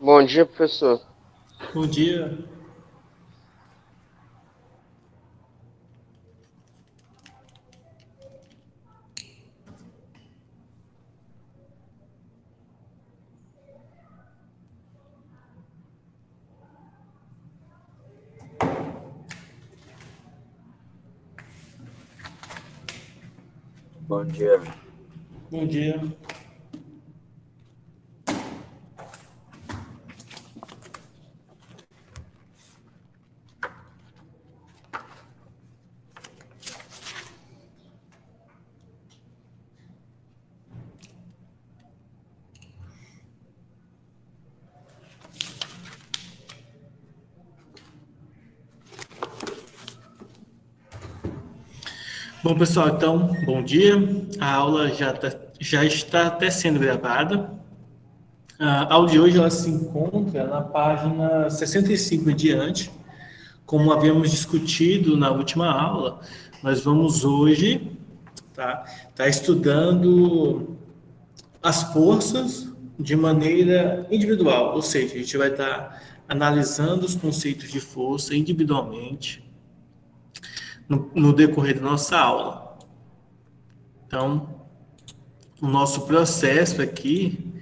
Bom dia, professor. Bom dia. Bom dia. Bom dia. Bom, pessoal, então, bom dia. A aula já está até sendo gravada. A aula de hoje ela se encontra na página 65 em diante. Como havíamos discutido na última aula, nós vamos hoje tá estudando as forças de maneira individual, ou seja, a gente vai estar analisando os conceitos de força individualmente no decorrer da nossa aula. Então, o nosso processo aqui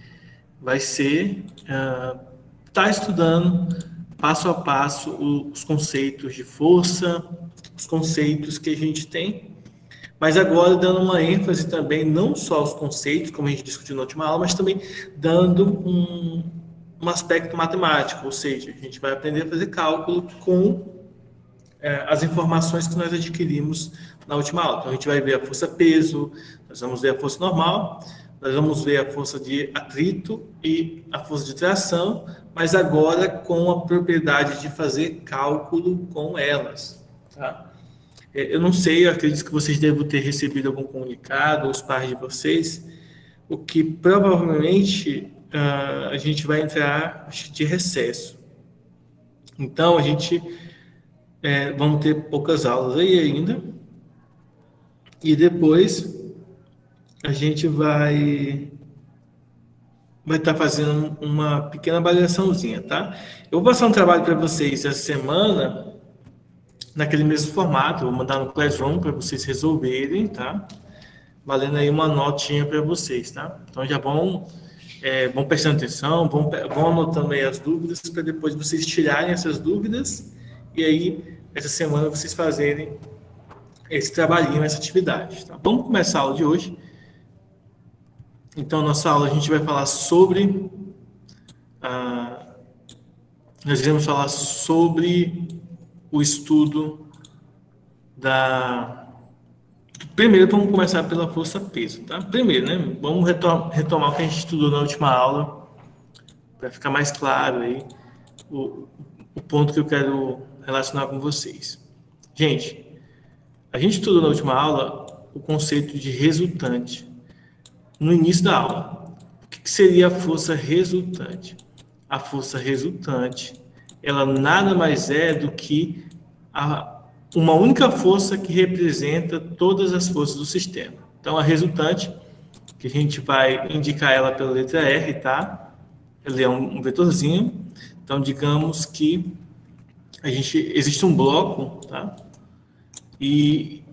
vai ser tá estudando passo a passo os conceitos de força, os conceitos que a gente tem, mas agora dando uma ênfase também não só aos conceitos, como a gente discutiu na última aula, mas também dando um aspecto matemático, ou seja, a gente vai aprender a fazer cálculo com as informações que nós adquirimos na última aula. Então, a gente vai ver a força-peso, nós vamos ver a força normal, nós vamos ver a força de atrito e a força de tração, mas agora com a propriedade de fazer cálculo com elas. Tá? Eu não sei, eu acredito que vocês devem ter recebido algum comunicado, os pais de vocês, o que provavelmente a gente vai entrar de recesso. Então, a gente vamos ter poucas aulas aí ainda. E depois a gente vai estar fazendo uma pequena avaliaçãozinha, tá? Eu vou passar um trabalho para vocês essa semana, naquele mesmo formato, vou mandar no Classroom para vocês resolverem, tá? Valendo aí uma notinha para vocês, tá? Então já vão prestando atenção, vão anotando aí as dúvidas para depois vocês tirarem essas dúvidas e aí essa semana vocês fazerem esse trabalhinho, essa atividade. Tá? Vamos começar a aula de hoje. Então, nossa aula a gente vai falar sobre... nós iremos falar sobre o estudo da... Primeiro, vamos começar pela força-peso. Tá? Primeiro, né? Vamos retomar o que a gente estudou na última aula, para ficar mais claro aí o ponto que eu quero relacionar com vocês. Gente, a gente estudou na última aula o conceito de resultante. No início da aula, o que seria a força resultante? A força resultante, ela nada mais é do que uma única força que representa todas as forças do sistema. Então, a resultante, que a gente vai indicar ela pela letra R, tá? Ele é um vetorzinho. Então, digamos que existe um bloco, tá? E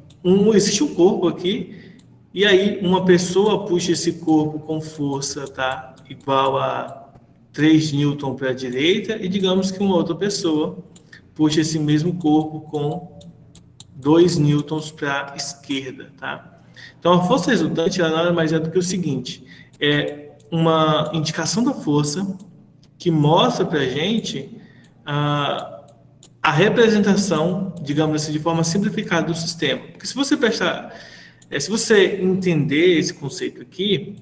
existe um corpo aqui, e aí uma pessoa puxa esse corpo com força, tá? Igual a 3 newton para a direita, e digamos que uma outra pessoa puxa esse mesmo corpo com 2 newtons para a esquerda, tá? Então a força resultante ela nada mais é do que o seguinte: é uma indicação da força que mostra para a gente a representação, digamos assim, de forma simplificada do sistema. Porque se você entender esse conceito aqui,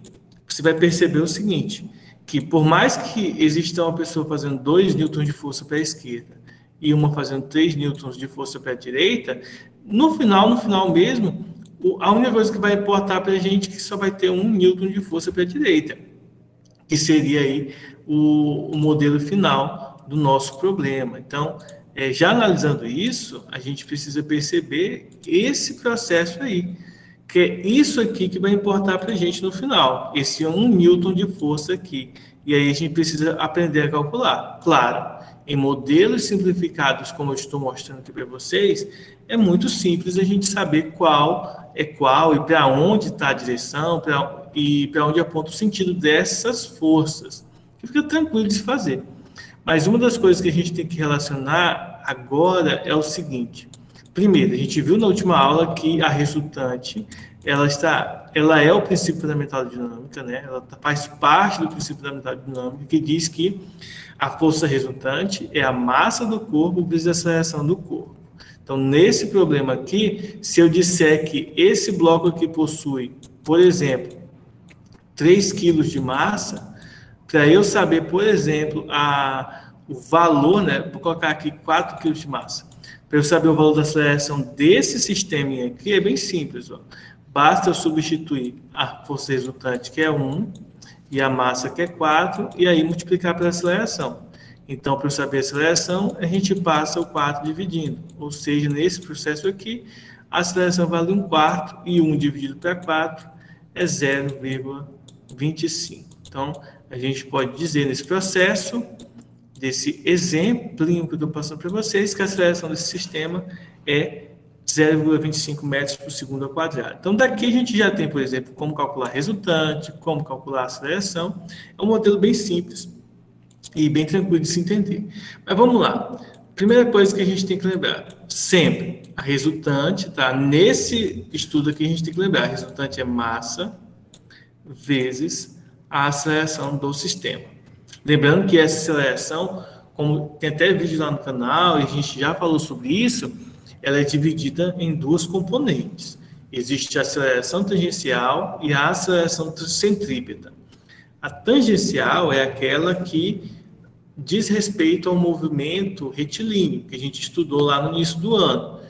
você vai perceber o seguinte, que por mais que exista uma pessoa fazendo 2 newtons de força para a esquerda e uma fazendo 3 newtons de força para a direita, no final mesmo, a única coisa que vai importar para a gente é que só vai ter 1 newton de força para a direita, que seria aí o modelo final do nosso problema. Então, já analisando isso, a gente precisa perceber esse processo aí, que é isso aqui que vai importar para a gente no final, esse 1 newton de força aqui, e aí a gente precisa aprender a calcular. Claro, em modelos simplificados, como eu estou mostrando aqui para vocês, é muito simples a gente saber qual é qual e para onde está a direção e para onde aponta o sentido dessas forças. Fica tranquilo de se fazer. Mas uma das coisas que a gente tem que relacionar agora é o seguinte. Primeiro, a gente viu na última aula que a resultante, ela é o princípio fundamental da dinâmica, né? Ela faz parte do princípio fundamental da dinâmica, que diz que a força resultante é a massa do corpo vezes a aceleração do corpo. Então, nesse problema aqui, se eu disser que esse bloco aqui possui, por exemplo, 3 kg de massa, para eu saber, por exemplo, o valor, né? Vou colocar aqui 4 kg de massa. Para eu saber o valor da aceleração desse sistema aqui, é bem simples. Ó. Basta eu substituir a força resultante, que é 1, e a massa, que é 4, e aí multiplicar pela aceleração. Então, para eu saber a aceleração, a gente passa o 4 dividindo. Ou seja, nesse processo aqui, a aceleração vale 1/4, e 1 dividido para 4 é 0,25. Então, a gente pode dizer nesse processo, desse exemplinho que eu estou passando para vocês, que a aceleração desse sistema é 0,25 metros por segundo ao quadrado. Então, daqui a gente já tem, por exemplo, como calcular a resultante, como calcular a aceleração. É um modelo bem simples e bem tranquilo de se entender. Mas vamos lá. Primeira coisa que a gente tem que lembrar, sempre, a resultante, tá? Nesse estudo aqui a gente tem que lembrar, a resultante é massa vezes a aceleração do sistema. Lembrando que essa aceleração, como tem até vídeo lá no canal, e a gente já falou sobre isso, ela é dividida em 2 componentes. Existe a aceleração tangencial e a aceleração centrípeta. A tangencial é aquela que diz respeito ao movimento retilíneo, que a gente estudou lá no início do ano.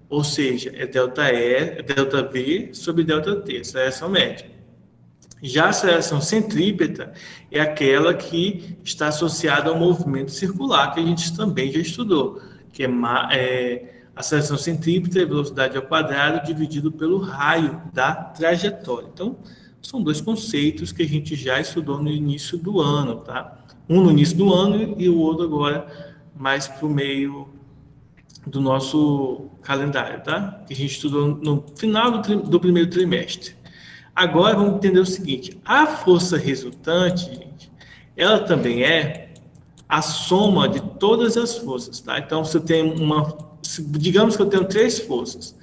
Ou seja, é ΔE, ΔV sobre ΔT, aceleração média. Já a aceleração centrípeta é aquela que está associada ao movimento circular, que a gente também já estudou, que é aceleração centrípeta é velocidade ao quadrado dividido pelo raio da trajetória. Então, são 2 conceitos que a gente já estudou no início do ano, tá? Um no início do ano e o outro agora mais para o meio do nosso calendário, tá? Que a gente estudou no final do primeiro trimestre. Agora vamos entender o seguinte, a força resultante, gente, ela também é a soma de todas as forças, tá? Então, se eu tenho digamos que eu tenho 3 forças,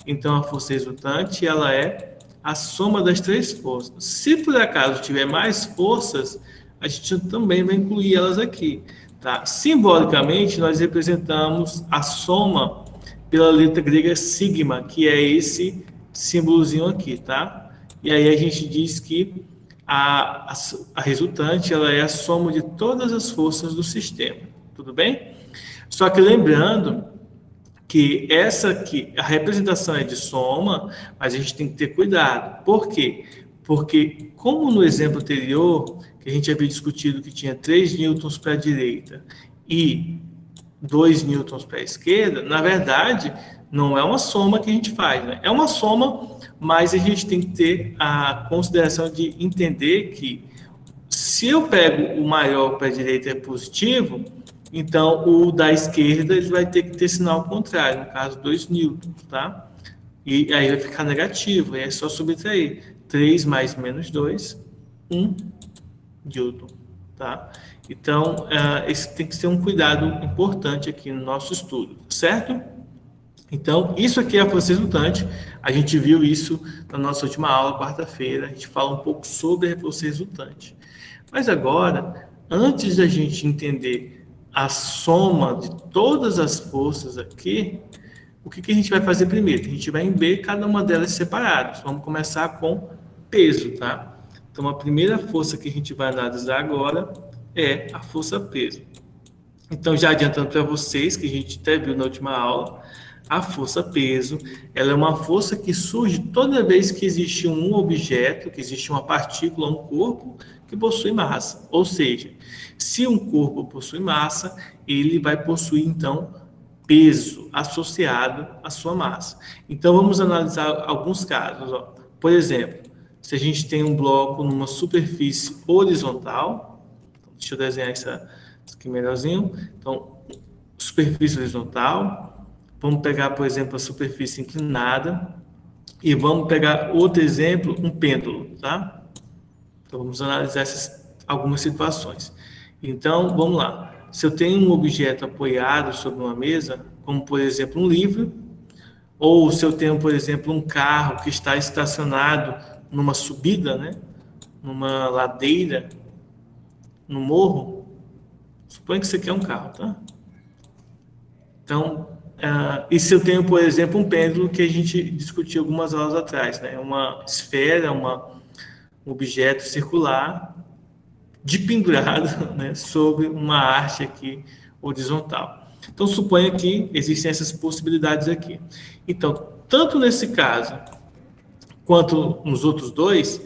então a força resultante, ela é a soma das 3 forças. Se por acaso tiver mais forças, a gente também vai incluir elas aqui, tá? Simbolicamente, nós representamos a soma pela letra grega sigma, que é esse símbolozinho aqui, tá? E aí a gente diz que a resultante, ela é a soma de todas as forças do sistema, tudo bem? Só que lembrando que essa aqui, a representação é de soma, mas a gente tem que ter cuidado. Por quê? Porque, como no exemplo anterior, que a gente havia discutido que tinha 3 newtons para a direita e 2 newtons para a esquerda, na verdade, não é uma soma que a gente faz, né? É uma soma, mas a gente tem que ter a consideração de entender que se eu pego o maior para a direita é positivo, então o da esquerda ele vai ter que ter sinal contrário, no caso 2 newtons, tá? E aí vai ficar negativo, aí é só subtrair 3 mais menos 2, 1 newton, tá? Então, esse tem que ser um cuidado importante aqui no nosso estudo, certo? Então, isso aqui é a força resultante. A gente viu isso na nossa última aula, quarta-feira. A gente fala um pouco sobre a força resultante. Mas agora, antes da gente entender a soma de todas as forças aqui, o que a gente vai fazer primeiro? A gente vai ver cada uma delas separadas. Vamos começar com peso, tá? Então, a primeira força que a gente vai analisar agora é a força peso. Então, já adiantando para vocês, que a gente até viu na última aula, a força peso, ela é uma força que surge toda vez que existe um objeto, que existe uma partícula, um corpo, que possui massa. Ou seja, se um corpo possui massa, ele vai possuir, então, peso associado à sua massa. Então, vamos analisar alguns casos. Ó. Por exemplo, se a gente tem um bloco numa superfície horizontal, Deixa eu desenhar isso aqui melhorzinho. Então, superfície horizontal. Vamos pegar, por exemplo, a superfície inclinada. E vamos pegar outro exemplo, um pêndulo, tá? Então, vamos analisar algumas situações. Então, vamos lá. Se eu tenho um objeto apoiado sobre uma mesa, como, por exemplo, um livro, ou se eu tenho, por exemplo, um carro que está estacionado numa subida, né? Numa ladeira, no morro, suponha que isso aqui é um carro, tá? Então, e se eu tenho, por exemplo, um pêndulo que a gente discutiu algumas aulas atrás, né? Uma esfera, um objeto circular de pendurado, né? Sobre uma haste aqui horizontal. Então, suponha que existem essas possibilidades aqui. Então, tanto nesse caso quanto nos outros dois,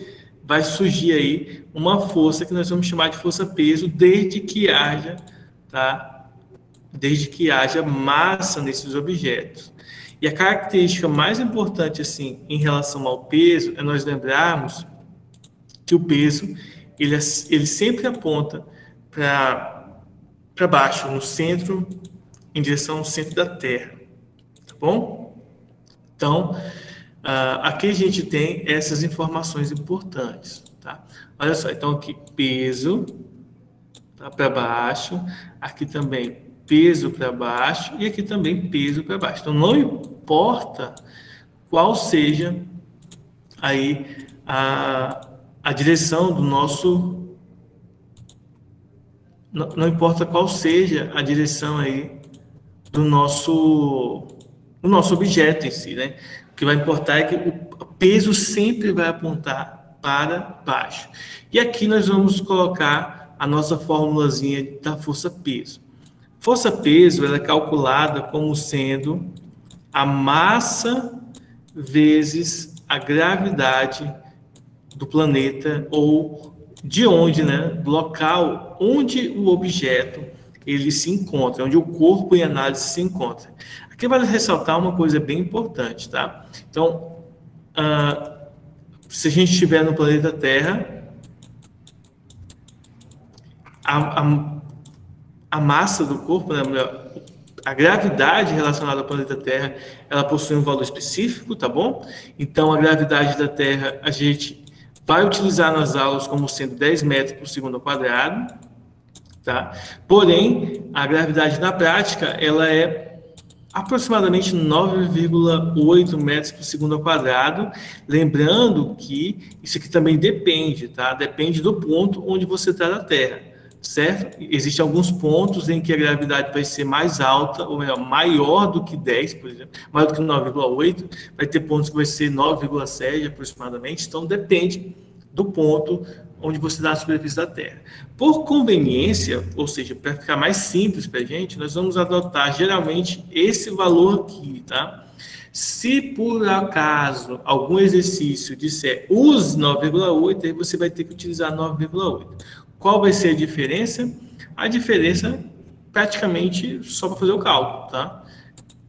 vai surgir aí uma força que nós vamos chamar de força-peso, desde que haja, tá? Desde que haja massa nesses objetos. E a característica mais importante, assim, em relação ao peso, é nós lembrarmos que o peso, ele sempre aponta para baixo, no centro, em direção ao centro da Terra, tá bom? Então, aqui a gente tem essas informações importantes, tá? Olha só, então aqui peso tá, para baixo, aqui também peso para baixo e aqui também peso para baixo. Então não importa qual seja aí a direção do nosso, não importa qual seja a direção aí do nosso objeto em si, né? O que vai importar é que o peso sempre vai apontar para baixo. E aqui nós vamos colocar a nossa formulazinha da força-peso. Força-peso ela é calculada como sendo a massa vezes a gravidade do planeta ou de onde, né? Do local onde o objeto ele se encontra, onde o corpo em análise se encontra. Aqui vale ressaltar uma coisa bem importante, tá? Então, se a gente estiver no planeta Terra, a massa do corpo, né, a gravidade relacionada ao planeta Terra, ela possui um valor específico, tá bom? Então, a gravidade da Terra, a gente vai utilizar nas aulas como sendo 10 metros por segundo ao quadrado, tá? Porém, a gravidade na prática, ela é aproximadamente 9,8 metros por segundo ao quadrado. Lembrando que isso aqui também depende, tá? Depende do ponto onde você está na Terra, certo? Existem alguns pontos em que a gravidade vai ser mais alta, ou melhor, maior do que 10, por exemplo, maior do que 9,8, vai ter pontos que vai ser 9,7 aproximadamente, então depende do ponto onde você dá a superfície da Terra. Por conveniência, ou seja, para ficar mais simples para a gente, nós vamos adotar geralmente esse valor aqui, tá? Se por acaso algum exercício disser use 9,8, aí você vai ter que utilizar 9,8. Qual vai ser a diferença? A diferença praticamente só para fazer o cálculo, tá?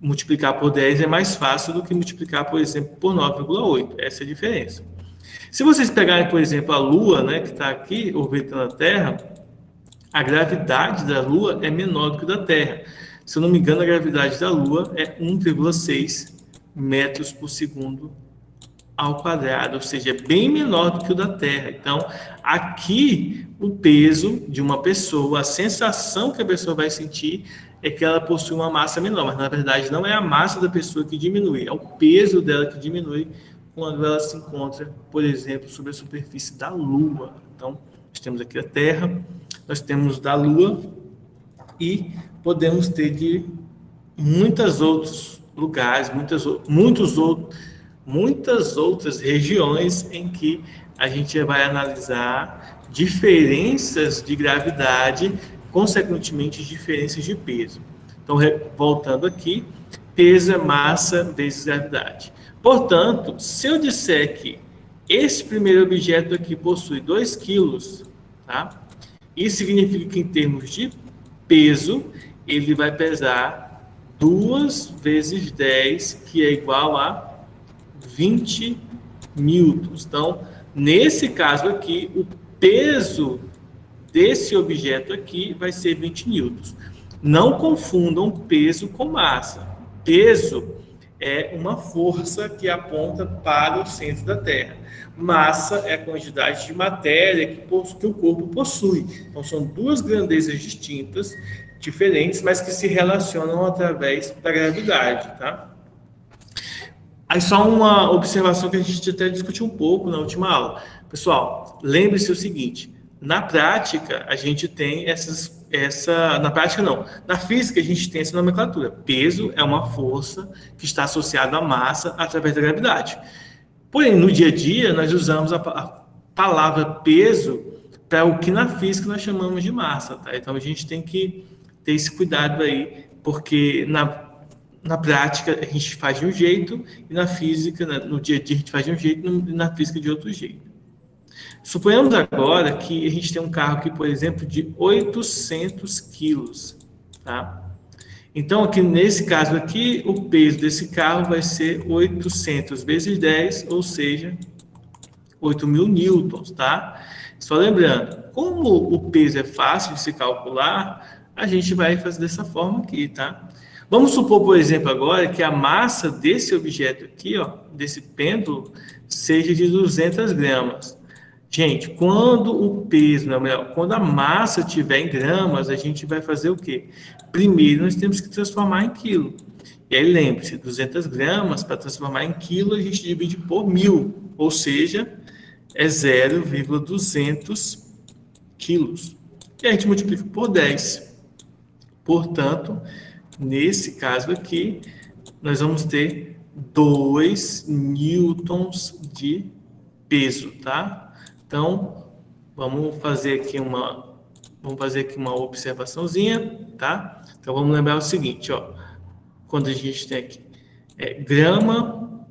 Multiplicar por 10 é mais fácil do que multiplicar, por exemplo, por 9,8. Essa é a diferença. Se vocês pegarem, por exemplo, a Lua, né, que está aqui orbitando a Terra, a gravidade da Lua é menor do que da Terra. Se eu não me engano, a gravidade da Lua é 1,6 metros por segundo ao quadrado, ou seja, é bem menor do que o da Terra. Então, aqui, o peso de uma pessoa, a sensação que a pessoa vai sentir é que ela possui uma massa menor, mas na verdade não é a massa da pessoa que diminui, é o peso dela que diminui quando ela se encontra, por exemplo, sobre a superfície da Lua. Então, nós temos aqui a Terra, nós temos da Lua e podemos ter de muitos outros lugares, muitas outras regiões em que a gente vai analisar diferenças de gravidade, consequentemente diferenças de peso. Então, voltando aqui, peso é massa vezes gravidade. Portanto, se eu disser que esse primeiro objeto aqui possui 2 quilos, tá? Isso significa que em termos de peso, ele vai pesar 2 vezes 10, que é igual a 20 newtons. Então, nesse caso aqui, o peso desse objeto aqui vai ser 20 newtons. Não confundam peso com massa. Peso é uma força que aponta para o centro da Terra. Massa é a quantidade de matéria que o corpo possui. Então, são duas grandezas distintas, diferentes, mas que se relacionam através da gravidade, tá? Aí só uma observação que a gente até discutiu um pouco na última aula. Pessoal, lembre-se o seguinte, na prática a gente tem na prática não, na física a gente tem essa nomenclatura. Peso é uma força que está associada à massa através da gravidade. Porém, no dia a dia nós usamos a palavra peso para o que na física nós chamamos de massa, tá? Então a gente tem que ter esse cuidado aí, porque na prática a gente faz de um jeito e na física, no dia a dia a gente faz de um jeito e na física de outro jeito. Suponhamos agora que a gente tem um carro aqui, por exemplo, de 800 quilos, tá? Então, aqui nesse caso aqui, o peso desse carro vai ser 800 vezes 10, ou seja, 8.000 newtons, tá? Só lembrando, como o peso é fácil de se calcular, a gente vai fazer dessa forma aqui, tá? Vamos supor, por exemplo, agora que a massa desse objeto aqui, ó, desse pêndulo, seja de 200 gramas. Gente, quando o peso, não, melhor, quando a massa estiver em gramas, a gente vai fazer o quê? Primeiro, nós temos que transformar em quilo. E aí, lembre-se, 200 gramas, para transformar em quilo, a gente divide por 1.000, ou seja, é 0,200 quilos. E a gente multiplica por 10. Portanto, nesse caso aqui, nós vamos ter 2 newtons de peso, tá? Então, vamos fazer aqui uma observaçãozinha, tá? Então, vamos lembrar o seguinte, ó. Quando a gente tem aqui grama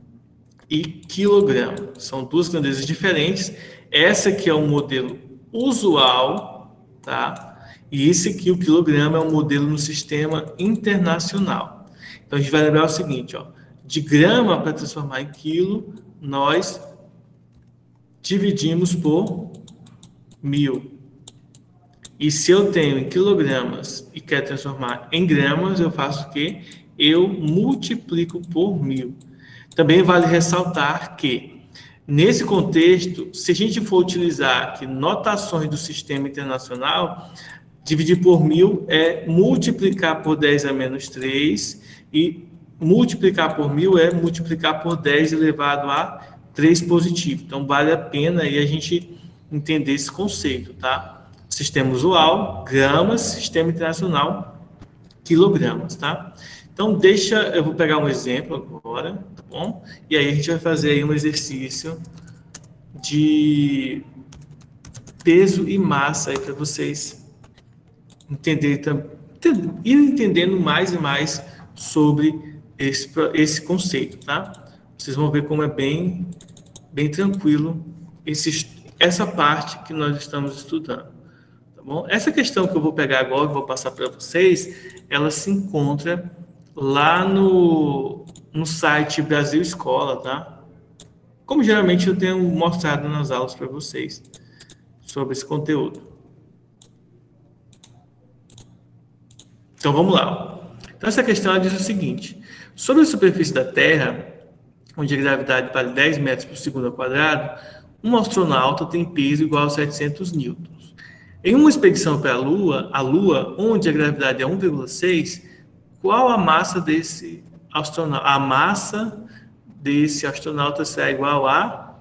e quilograma, são duas grandezas diferentes. Essa aqui é um modelo usual, tá? E esse aqui, o quilograma, é um modelo no sistema internacional. Então, a gente vai lembrar o seguinte, ó. De grama para transformar em quilo, nós dividimos por 1.000. E se eu tenho em quilogramas e quero transformar em gramas, eu faço o quê? Eu multiplico por 1.000. Também vale ressaltar que, nesse contexto, se a gente for utilizar aqui notações do sistema internacional, dividir por 1.000 é multiplicar por 10 a menos 3, e multiplicar por 1.000 é multiplicar por 10 elevado a 3 positivo. Então, vale a pena aí a gente entender esse conceito, tá? Sistema usual, gramas, sistema internacional, quilogramas, tá? Então, eu vou pegar um exemplo agora, tá bom? E aí a gente vai fazer aí um exercício de peso e massa aí para vocês entenderem, ir entendendo mais e mais sobre esse conceito, tá? Vocês vão ver como é bem tranquilo essa parte que nós estamos estudando, tá bom? Essa questão que eu vou pegar agora, vou passar para vocês, ela se encontra lá no site Brasil Escola, tá? Como geralmente eu tenho mostrado nas aulas para vocês sobre esse conteúdo. Então, vamos lá. Então, essa questão ela diz o seguinte: sobre a superfície da Terra, onde a gravidade vale 10 metros por segundo ao quadrado, um astronauta tem peso igual a 700 newtons. Em uma expedição para a Lua, onde a gravidade é 1,6, qual a massa desse astronauta? A massa desse astronauta será igual a...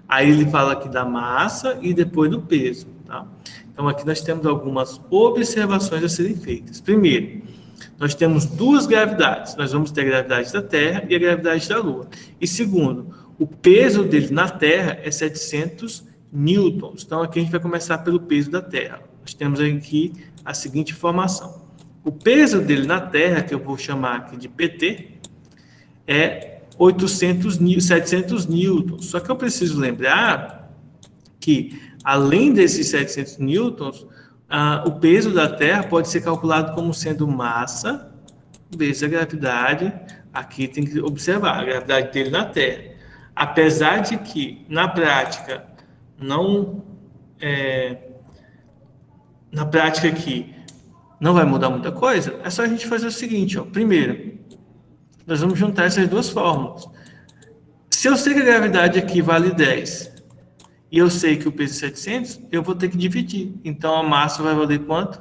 Aí ele fala aqui da massa e depois do peso, tá? Então, aqui nós temos algumas observações a serem feitas. Primeiro, nós temos duas gravidades. Nós vamos ter a gravidade da Terra e a gravidade da Lua. E segundo, o peso dele na Terra é 700 newtons. Então, aqui a gente vai começar pelo peso da Terra. Nós temos aqui a seguinte informação. O peso dele na Terra, que eu vou chamar aqui de PT, é 700 newtons. Só que eu preciso lembrar que, além desses 700 newtons, o peso da Terra pode ser calculado como sendo massa vezes a gravidade. Aqui tem que observar a gravidade dele na Terra. Apesar de que, na prática, na prática aqui não vai mudar muita coisa, é só a gente fazer o seguinte, ó. Primeiro, nós vamos juntar essas duas fórmulas. Se eu sei que a gravidade aqui vale 10 e eu sei que o peso é 700, eu vou ter que dividir. Então, a massa vai valer quanto?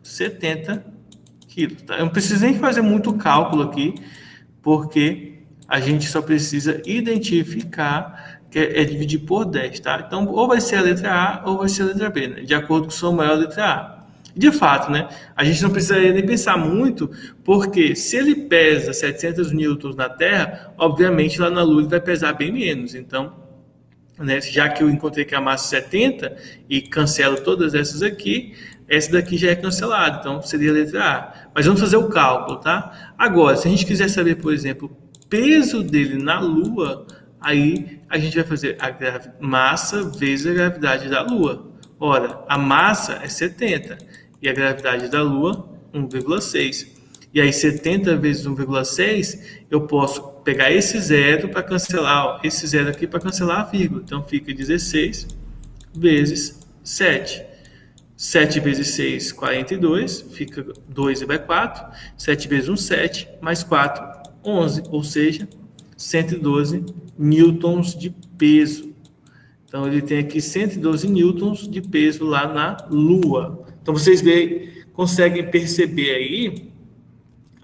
70 quilos. Tá? Eu não preciso nem fazer muito cálculo aqui, porque a gente só precisa identificar que é dividir por 10, tá? Então, ou vai ser a letra A ou vai ser a letra B, né? De acordo com o som maior, a letra A. De fato, né? A gente não precisaria nem pensar muito, porque se ele pesa 700 newtons na Terra, obviamente lá na Lua ele vai pesar bem menos. Então, né, já que eu encontrei que a massa é 70 e cancelo todas essas aqui, essa daqui já é cancelada, então seria a letra A. Mas vamos fazer o cálculo, tá? Agora, se a gente quiser saber, por exemplo, o peso dele na Lua, aí a gente vai fazer a massa vezes a gravidade da Lua. Ora, a massa é 70 e a gravidade da Lua 1,6. E aí 70 vezes 1,6, eu posso pegar esse zero para cancelar, ó, esse zero aqui para cancelar a vírgula. Então fica 16 vezes 7. 7 vezes 6, 42, fica 2 e vai 4. 7 vezes 1, 7, mais 4, 11, ou seja, 112 newtons de peso. Então, ele tem aqui 112 newtons de peso lá na Lua. Então, vocês conseguem perceber aí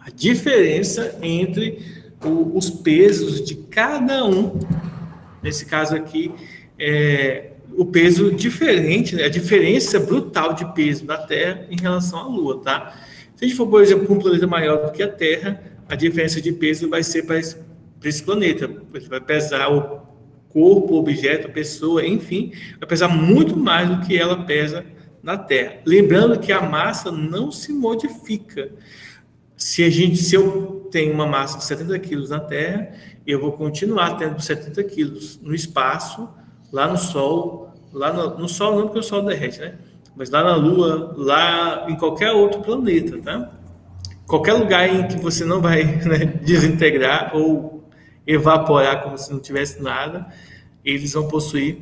a diferença entre os pesos de cada um. Nesse caso aqui, o peso diferente, né? A diferença brutal de peso da Terra em relação à Lua, tá? Se a gente for, por exemplo, um planeta maior do que a Terra, a diferença de peso vai ser para esse planeta. Ele vai pesar o corpo, o objeto, a pessoa, enfim, vai pesar muito mais do que ela pesa na Terra. Lembrando que a massa não se modifica. Se eu tenho uma massa de 70 quilos na Terra, eu vou continuar tendo 70 quilos no espaço, lá no Sol, no Sol não, porque o Sol derrete, né? Mas lá na Lua, lá em qualquer outro planeta, tá? Qualquer lugar em que você não vai, né, desintegrar ou evaporar como se não tivesse nada, eles vão possuir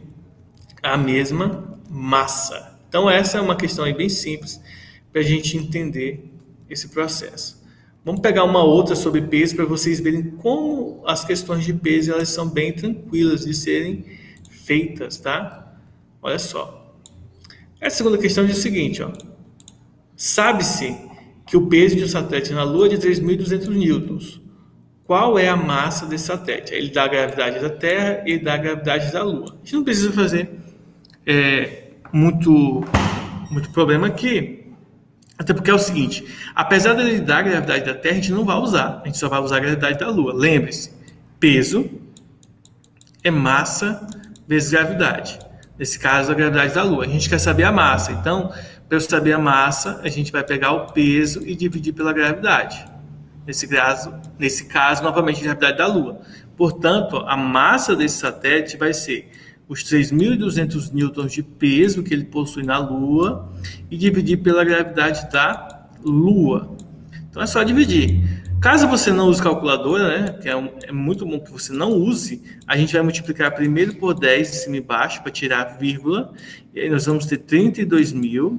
a mesma massa. Então essa é uma questão aí bem simples para a gente entender esse processo. Vamos pegar uma outra sobre peso para vocês verem como as questões de peso elas são bem tranquilas de serem feitas, tá? Olha só. A segunda questão diz o seguinte, ó. Sabe-se que o peso de um satélite na Lua é de 3.200 newtons. Qual é a massa desse satélite? Ele dá a gravidade da Terra e dá a gravidade da Lua. A gente não precisa fazer muito problema aqui. Até porque é o seguinte, apesar dele dar a gravidade da Terra, a gente não vai usar. A gente só vai usar a gravidade da Lua. Lembre-se, peso é massa vezes gravidade. Nesse caso, a gravidade da Lua. A gente quer saber a massa. Então, para eu saber a massa, a gente vai pegar o peso e dividir pela gravidade. Nesse caso, novamente, a gravidade da Lua. Portanto, a massa desse satélite vai ser os 3.200 newtons de peso que ele possui na Lua e dividir pela gravidade da Lua. Então, é só dividir. Caso você não use calculadora, né, que é muito bom que você não use, a gente vai multiplicar primeiro por 10 em cima e embaixo para tirar a vírgula. E aí nós vamos ter 32.000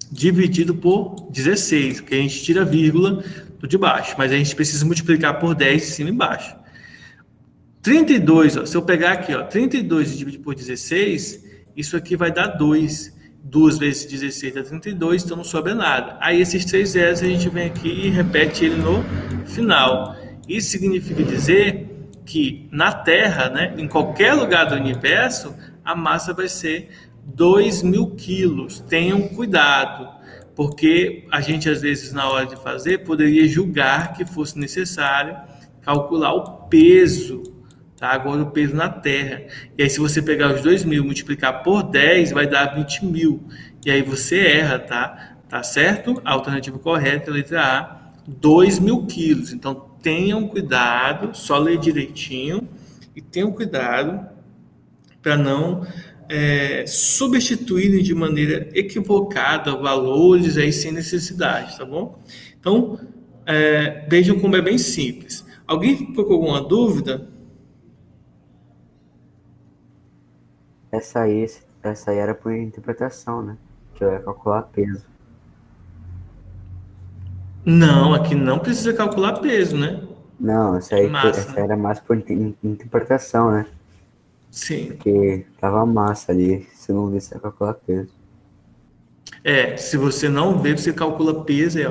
dividido por 16, porque a gente tira a vírgula do de baixo, mas a gente precisa multiplicar por 10 em cima e embaixo. 32, ó, se eu pegar aqui, ó, 32 dividido por 16, isso aqui vai dar 2. 2 vezes 16 dá 32, então não sobra nada. Aí esses 3 zeros a gente vem aqui e repete ele no final. Isso significa dizer que na Terra, né, em qualquer lugar do universo, a massa vai ser 2.000 quilos. Tenham cuidado, porque a gente às vezes na hora de fazer poderia julgar que fosse necessário calcular o peso, tá? Agora o peso na Terra. E aí se você pegar os 2.000 e multiplicar por 10, vai dar 20.000. E aí você erra, tá? Tá certo? A alternativa correta é a letra A, 2.000 quilos. Então tenham cuidado, só ler direitinho e tenham cuidado para não substituírem de maneira equivocada valores aí sem necessidade, tá bom? Então, vejam como é bem simples. Alguém ficou com alguma dúvida? Essa aí era por interpretação, né? que eu ia calcular peso. Não, aqui não precisa calcular peso, né? Não, É massa, essa né? era mais por interpretação, né? Sim. Porque tava massa ali, se não visse, ia calcular peso. Se você não vê, você calcula peso, aí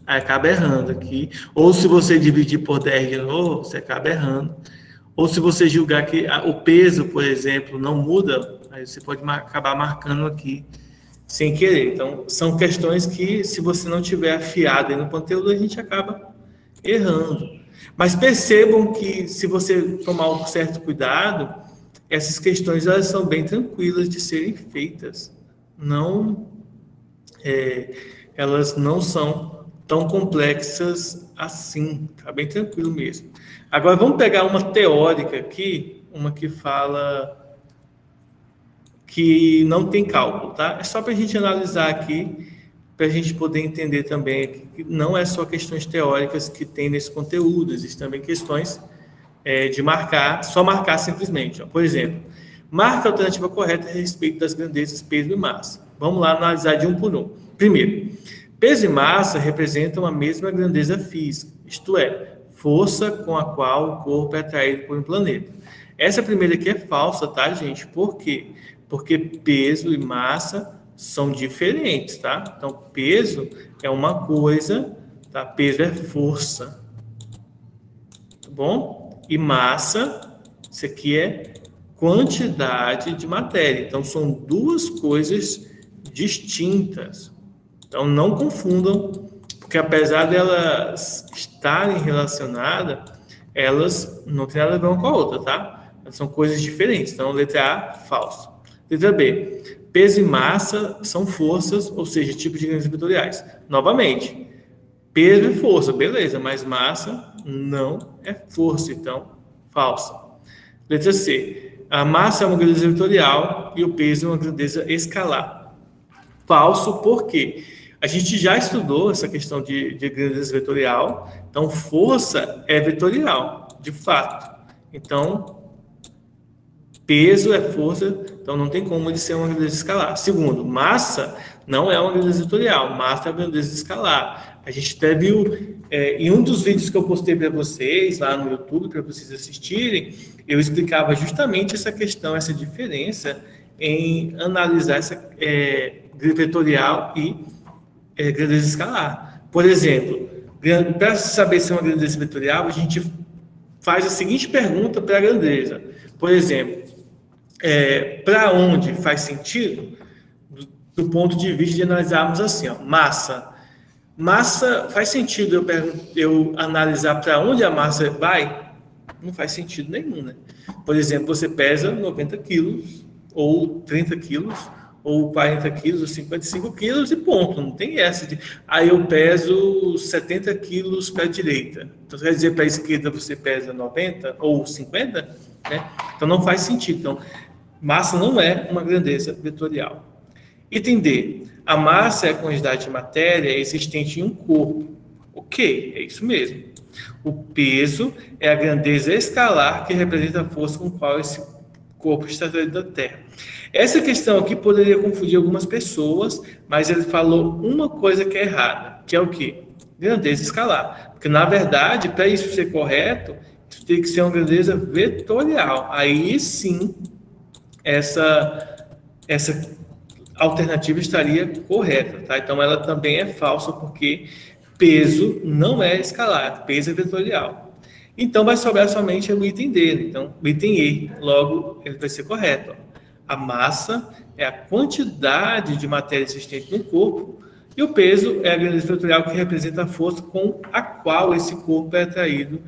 acaba errando aqui. Ou se você dividir por 10 de novo, você acaba errando. Ou se você julgar que o peso, por exemplo, não muda, aí você pode acabar marcando aqui sem querer. Então, são questões que, se você não tiver afiado aí no conteúdo, a gente acaba errando. Mas percebam que, se você tomar um certo cuidado, essas questões elas são bem tranquilas de serem feitas. Não, elas não são tão complexas assim. Tá bem tranquilo mesmo. Agora, vamos pegar uma teórica aqui, uma que fala que não tem cálculo, tá? É só para a gente analisar aqui, para a gente poder entender também que não é só questões teóricas que tem nesse conteúdo, existem também questões de marcar, só marcar simplesmente. Ó. Por exemplo, marca a alternativa correta a respeito das grandezas peso e massa. Vamos lá analisar de um por um. Primeiro, peso e massa representam a mesma grandeza física, isto é, força com a qual o corpo é atraído por um planeta. Essa primeira aqui é falsa, tá, gente? Por quê? Porque peso e massa são diferentes, tá? Então, peso é uma coisa, tá? Peso é força, tá bom? E massa, isso aqui é quantidade de matéria. Então, são duas coisas distintas. Então, não confundam, porque apesar de elas estarem relacionadas, elas não têm nada a ver uma com a outra, tá? Elas são coisas diferentes. Então, letra A, falso. Letra B, peso e massa são forças, ou seja, tipos de grandezas vetoriais. Novamente, peso é força, beleza, mas massa não é força, então, falsa. Letra C, a massa é uma grandeza vetorial e o peso é uma grandeza escalar. Falso, por quê? A gente já estudou essa questão de grandeza vetorial, então força é vetorial, de fato. Então, peso é força, então não tem como ele ser uma grandeza escalar. Segundo, massa não é uma grandeza vetorial, massa é uma grandeza escalar. A gente até viu em um dos vídeos que eu postei para vocês lá no YouTube, para vocês assistirem, eu explicava justamente essa questão, essa diferença em analisar essa vetorial e grandeza escalar. Por exemplo, para saber se é uma grandeza vetorial, a gente faz a seguinte pergunta para a grandeza. Por exemplo, para onde faz sentido, do ponto de vista de analisarmos assim, ó, massa. Massa, faz sentido eu analisar para onde a massa vai? Não faz sentido nenhum, né? Por exemplo, você pesa 90 quilos, ou 30 quilos, ou 40 quilos, ou 55 quilos e ponto. Não tem essa de... Aí eu peso 70 quilos para a direita. Então, quer dizer, para a esquerda você pesa 90 ou 50? Né? Então, não faz sentido. Então, massa não é uma grandeza vetorial. Item D. A massa é a quantidade de matéria existente em um corpo. Ok, é isso mesmo. O peso é a grandeza escalar que representa a força com a qual esse corpo está atraído da Terra. Essa questão aqui poderia confundir algumas pessoas, mas ele falou uma coisa que é errada, que é o quê? Grandeza escalar. Porque, na verdade, para isso ser correto, isso tem que ser uma grandeza vetorial. Aí, sim, essa alternativa estaria correta, tá? Então, ela também é falsa, porque peso não é escalar, peso é vetorial. Então, vai sobrar somente o item D, então, o item E, logo, ele vai ser correto. Ó. A massa é a quantidade de matéria existente no corpo e o peso é a grandeza vetorial que representa a força com a qual esse corpo é atraído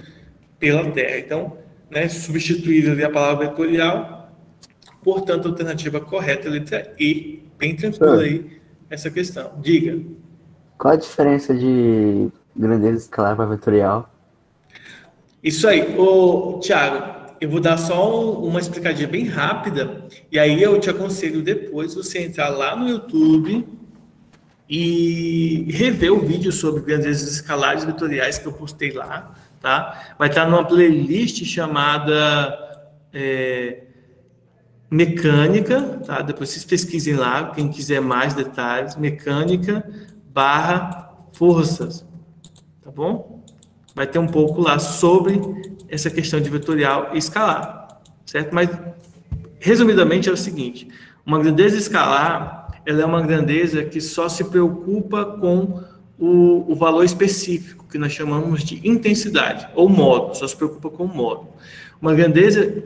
pela Terra. Então, né, substituir ali a palavra vetorial, portanto, a alternativa correta é a letra E. Bem tranquilo aí essa questão. Diga. Qual a diferença de grandeza escalar para vetorial? Isso aí. Ô, Thiago, eu vou dar só uma explicadinha bem rápida e aí eu te aconselho depois você entrar lá no YouTube e rever o vídeo sobre grandezas escalares e vetoriais que eu postei lá, tá? Vai estar numa playlist chamada mecânica, tá? Depois vocês pesquisem lá, quem quiser mais detalhes, mecânica barra forças, tá bom? Vai ter um pouco lá sobre essa questão de vetorial e escalar, certo? Mas, resumidamente, é o seguinte, uma grandeza escalar, ela é uma grandeza que só se preocupa com o valor específico, que nós chamamos de intensidade, ou módulo, só se preocupa com o módulo. Uma grandeza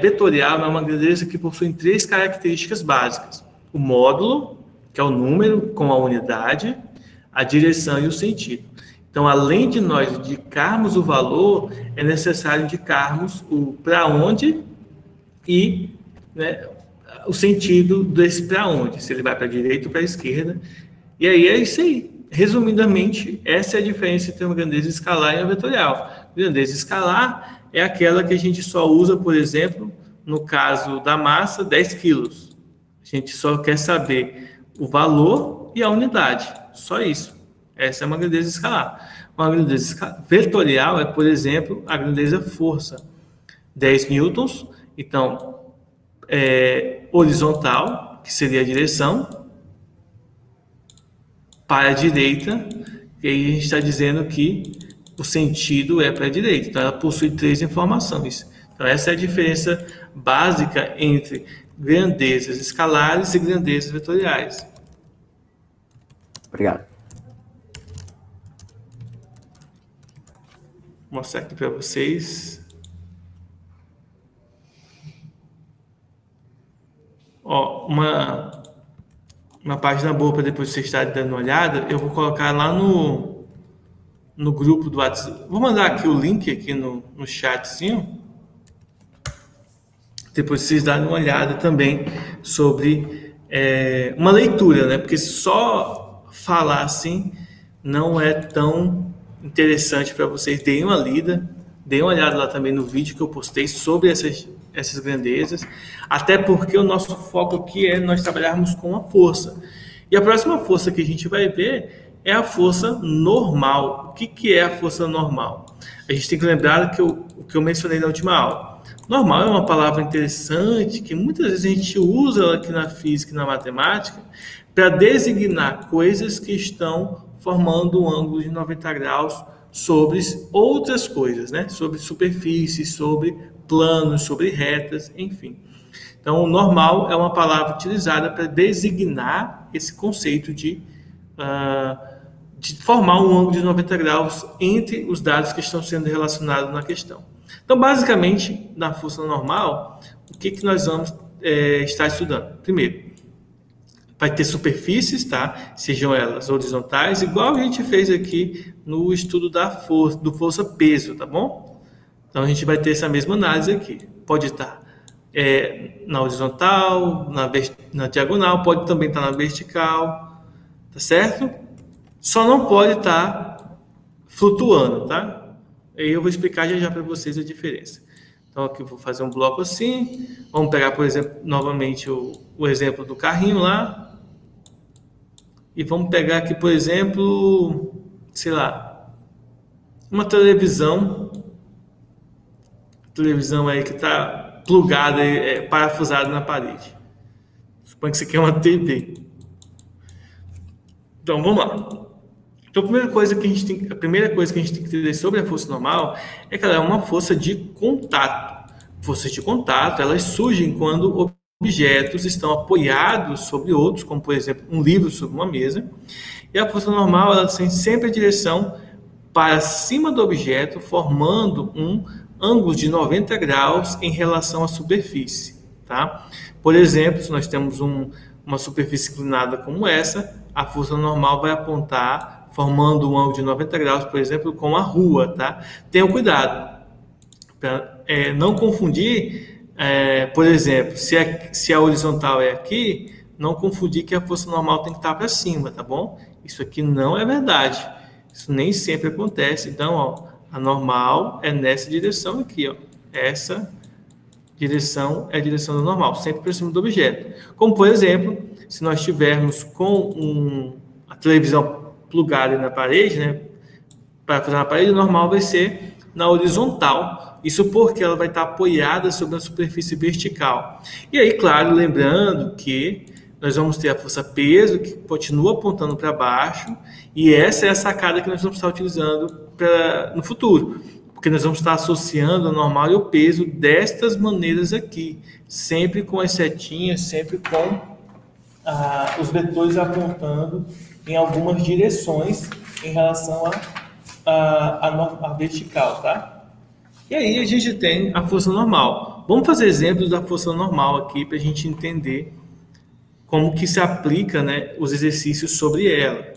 vetorial é uma grandeza que possui 3 características básicas. O módulo, que é o número com a unidade, a direção e o sentido. Então, além de nós indicarmos o valor, é necessário indicarmos o para onde e, né, o sentido desse para onde, se ele vai para a direita ou para a esquerda. E aí é isso aí. Resumidamente, essa é a diferença entre uma grandeza escalar e uma vetorial. Grandeza escalar é aquela que a gente só usa, por exemplo, no caso da massa, 10 quilos. A gente só quer saber o valor e a unidade, só isso. Essa é uma grandeza escalar. Uma grandeza vetorial é, por exemplo, a grandeza força. 10 newtons, então, horizontal, que seria a direção, para a direita, e aí a gente está dizendo que o sentido é para a direita. Então, ela possui 3 informações. Então, essa é a diferença básica entre grandezas escalares e grandezas vetoriais. Obrigado. Vou mostrar aqui para vocês. Ó, uma página boa para depois vocês estarem dando uma olhada, eu vou colocar lá no grupo do WhatsApp. Vou mandar aqui o link aqui no chatzinho. Depois vocês darem uma olhada também sobre uma leitura, né? Porque só falar assim não é tão interessante para vocês. Deem uma lida, deem uma olhada lá também no vídeo que eu postei sobre essas grandezas, até porque o nosso foco aqui é nós trabalharmos com a força. E a próxima força que a gente vai ver é a força normal. O que é a força normal? A gente tem que lembrar o que eu mencionei na última aula. Normal é uma palavra interessante que muitas vezes a gente usa aqui na física e na matemática para designar coisas que estão formando um ângulo de 90 graus sobre outras coisas, né? Sobre superfícies, sobre planos, sobre retas, enfim. Então, o normal é uma palavra utilizada para designar esse conceito de formar um ângulo de 90 graus entre os dados que estão sendo relacionados na questão. Então, basicamente, na força normal, o que nós vamos estar estudando? Primeiro, vai ter superfícies, tá? Sejam elas horizontais, igual a gente fez aqui no estudo do força-peso, tá bom? Então, a gente vai ter essa mesma análise aqui. Pode estar na horizontal, na diagonal, pode também estar na vertical, tá certo? Só não pode estar flutuando, tá? Aí eu vou explicar já para vocês a diferença. Então, aqui eu vou fazer um bloco assim. Vamos pegar, por exemplo, novamente o exemplo do carrinho lá. E vamos pegar aqui, por exemplo, sei lá, uma televisão. Televisão aí que está plugada, parafusada na parede. Suponho que isso aqui é uma TV. Então, vamos lá. Então, a primeira coisa que a gente tem que entender sobre a força normal é que ela é uma força de contato. Forças de contato, elas surgem quando objetos estão apoiados sobre outros, como, por exemplo, um livro sobre uma mesa. E a força normal, ela tem sempre a direção para cima do objeto, formando um ângulo de 90 graus em relação à superfície, tá? Por exemplo, se nós temos uma superfície inclinada como essa, a força normal vai apontar formando um ângulo de 90 graus, por exemplo, com a rua, tá? Tenham cuidado para não confundir, por exemplo, se a horizontal é aqui, não confundir que a força normal tem que estar para cima, tá bom? Isso aqui não é verdade. Isso nem sempre acontece. Então, ó, a normal é nessa direção aqui, ó. Essa direção é a direção da normal, sempre para cima do objeto. Como, por exemplo, se nós tivermos com a televisão plugada na parede, né, para fazer na parede, normal vai ser na horizontal. Isso porque ela vai estar apoiada sobre a superfície vertical. E aí, claro, lembrando que nós vamos ter a força peso, que continua apontando para baixo, e essa é a sacada que nós vamos estar utilizando no futuro, porque nós vamos estar associando a normal e o peso destas maneiras aqui, sempre com as setinhas, sempre com os vetores apontando em algumas direções em relação à vertical, tá? E aí a gente tem a força normal. Vamos fazer exemplos da força normal aqui para a gente entender como que se aplica, né, os exercícios sobre ela.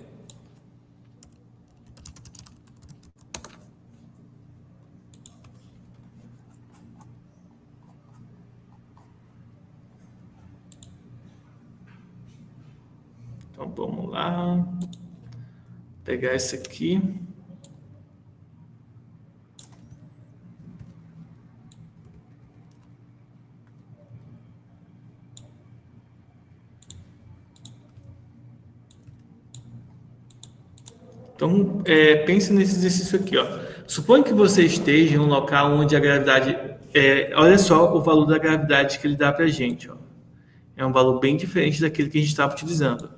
Então vamos lá, pegar esse aqui. Então, pense nesse exercício aqui, ó. Suponha que você esteja em um local onde a gravidade... olha só o valor da gravidade que ele dá para a gente, ó. É um valor bem diferente daquele que a gente estava utilizando.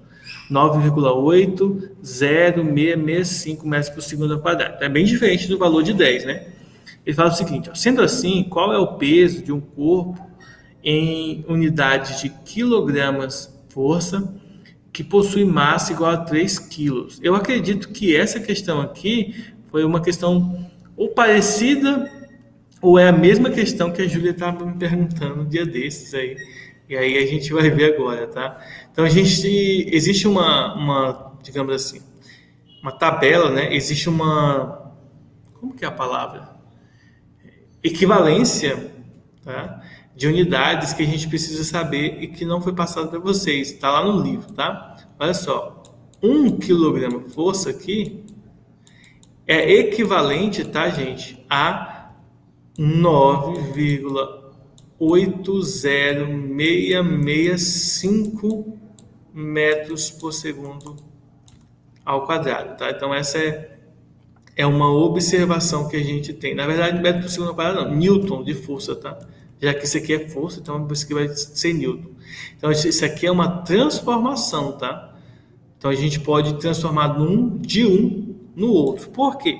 9,806665 metros por segundo ao quadrado. É bem diferente do valor de 10, né? Ele fala o seguinte, ó, sendo assim, qual é o peso de um corpo em unidades de quilogramas força que possui massa igual a 3 quilos? Eu acredito que essa questão aqui foi uma questão ou parecida ou é a mesma questão que a Júlia estava me perguntando um dia desses aí. E aí a gente vai ver agora, tá? Então existe uma, digamos assim, uma tabela, né? Existe uma, como que é a palavra? Equivalência, tá? De unidades que a gente precisa saber e que não foi passado para vocês. Está lá no livro, tá? Olha só, 1 quilograma força aqui é equivalente, tá, gente, a 9,80665 metros por segundo ao quadrado, tá? Então essa é uma observação que a gente tem. Na verdade, metro por segundo ao quadrado não, Newton de força, tá? Já que isso aqui é força, então isso aqui vai ser Newton. Então isso aqui é uma transformação, tá? Então a gente pode transformar de um no outro. Por quê?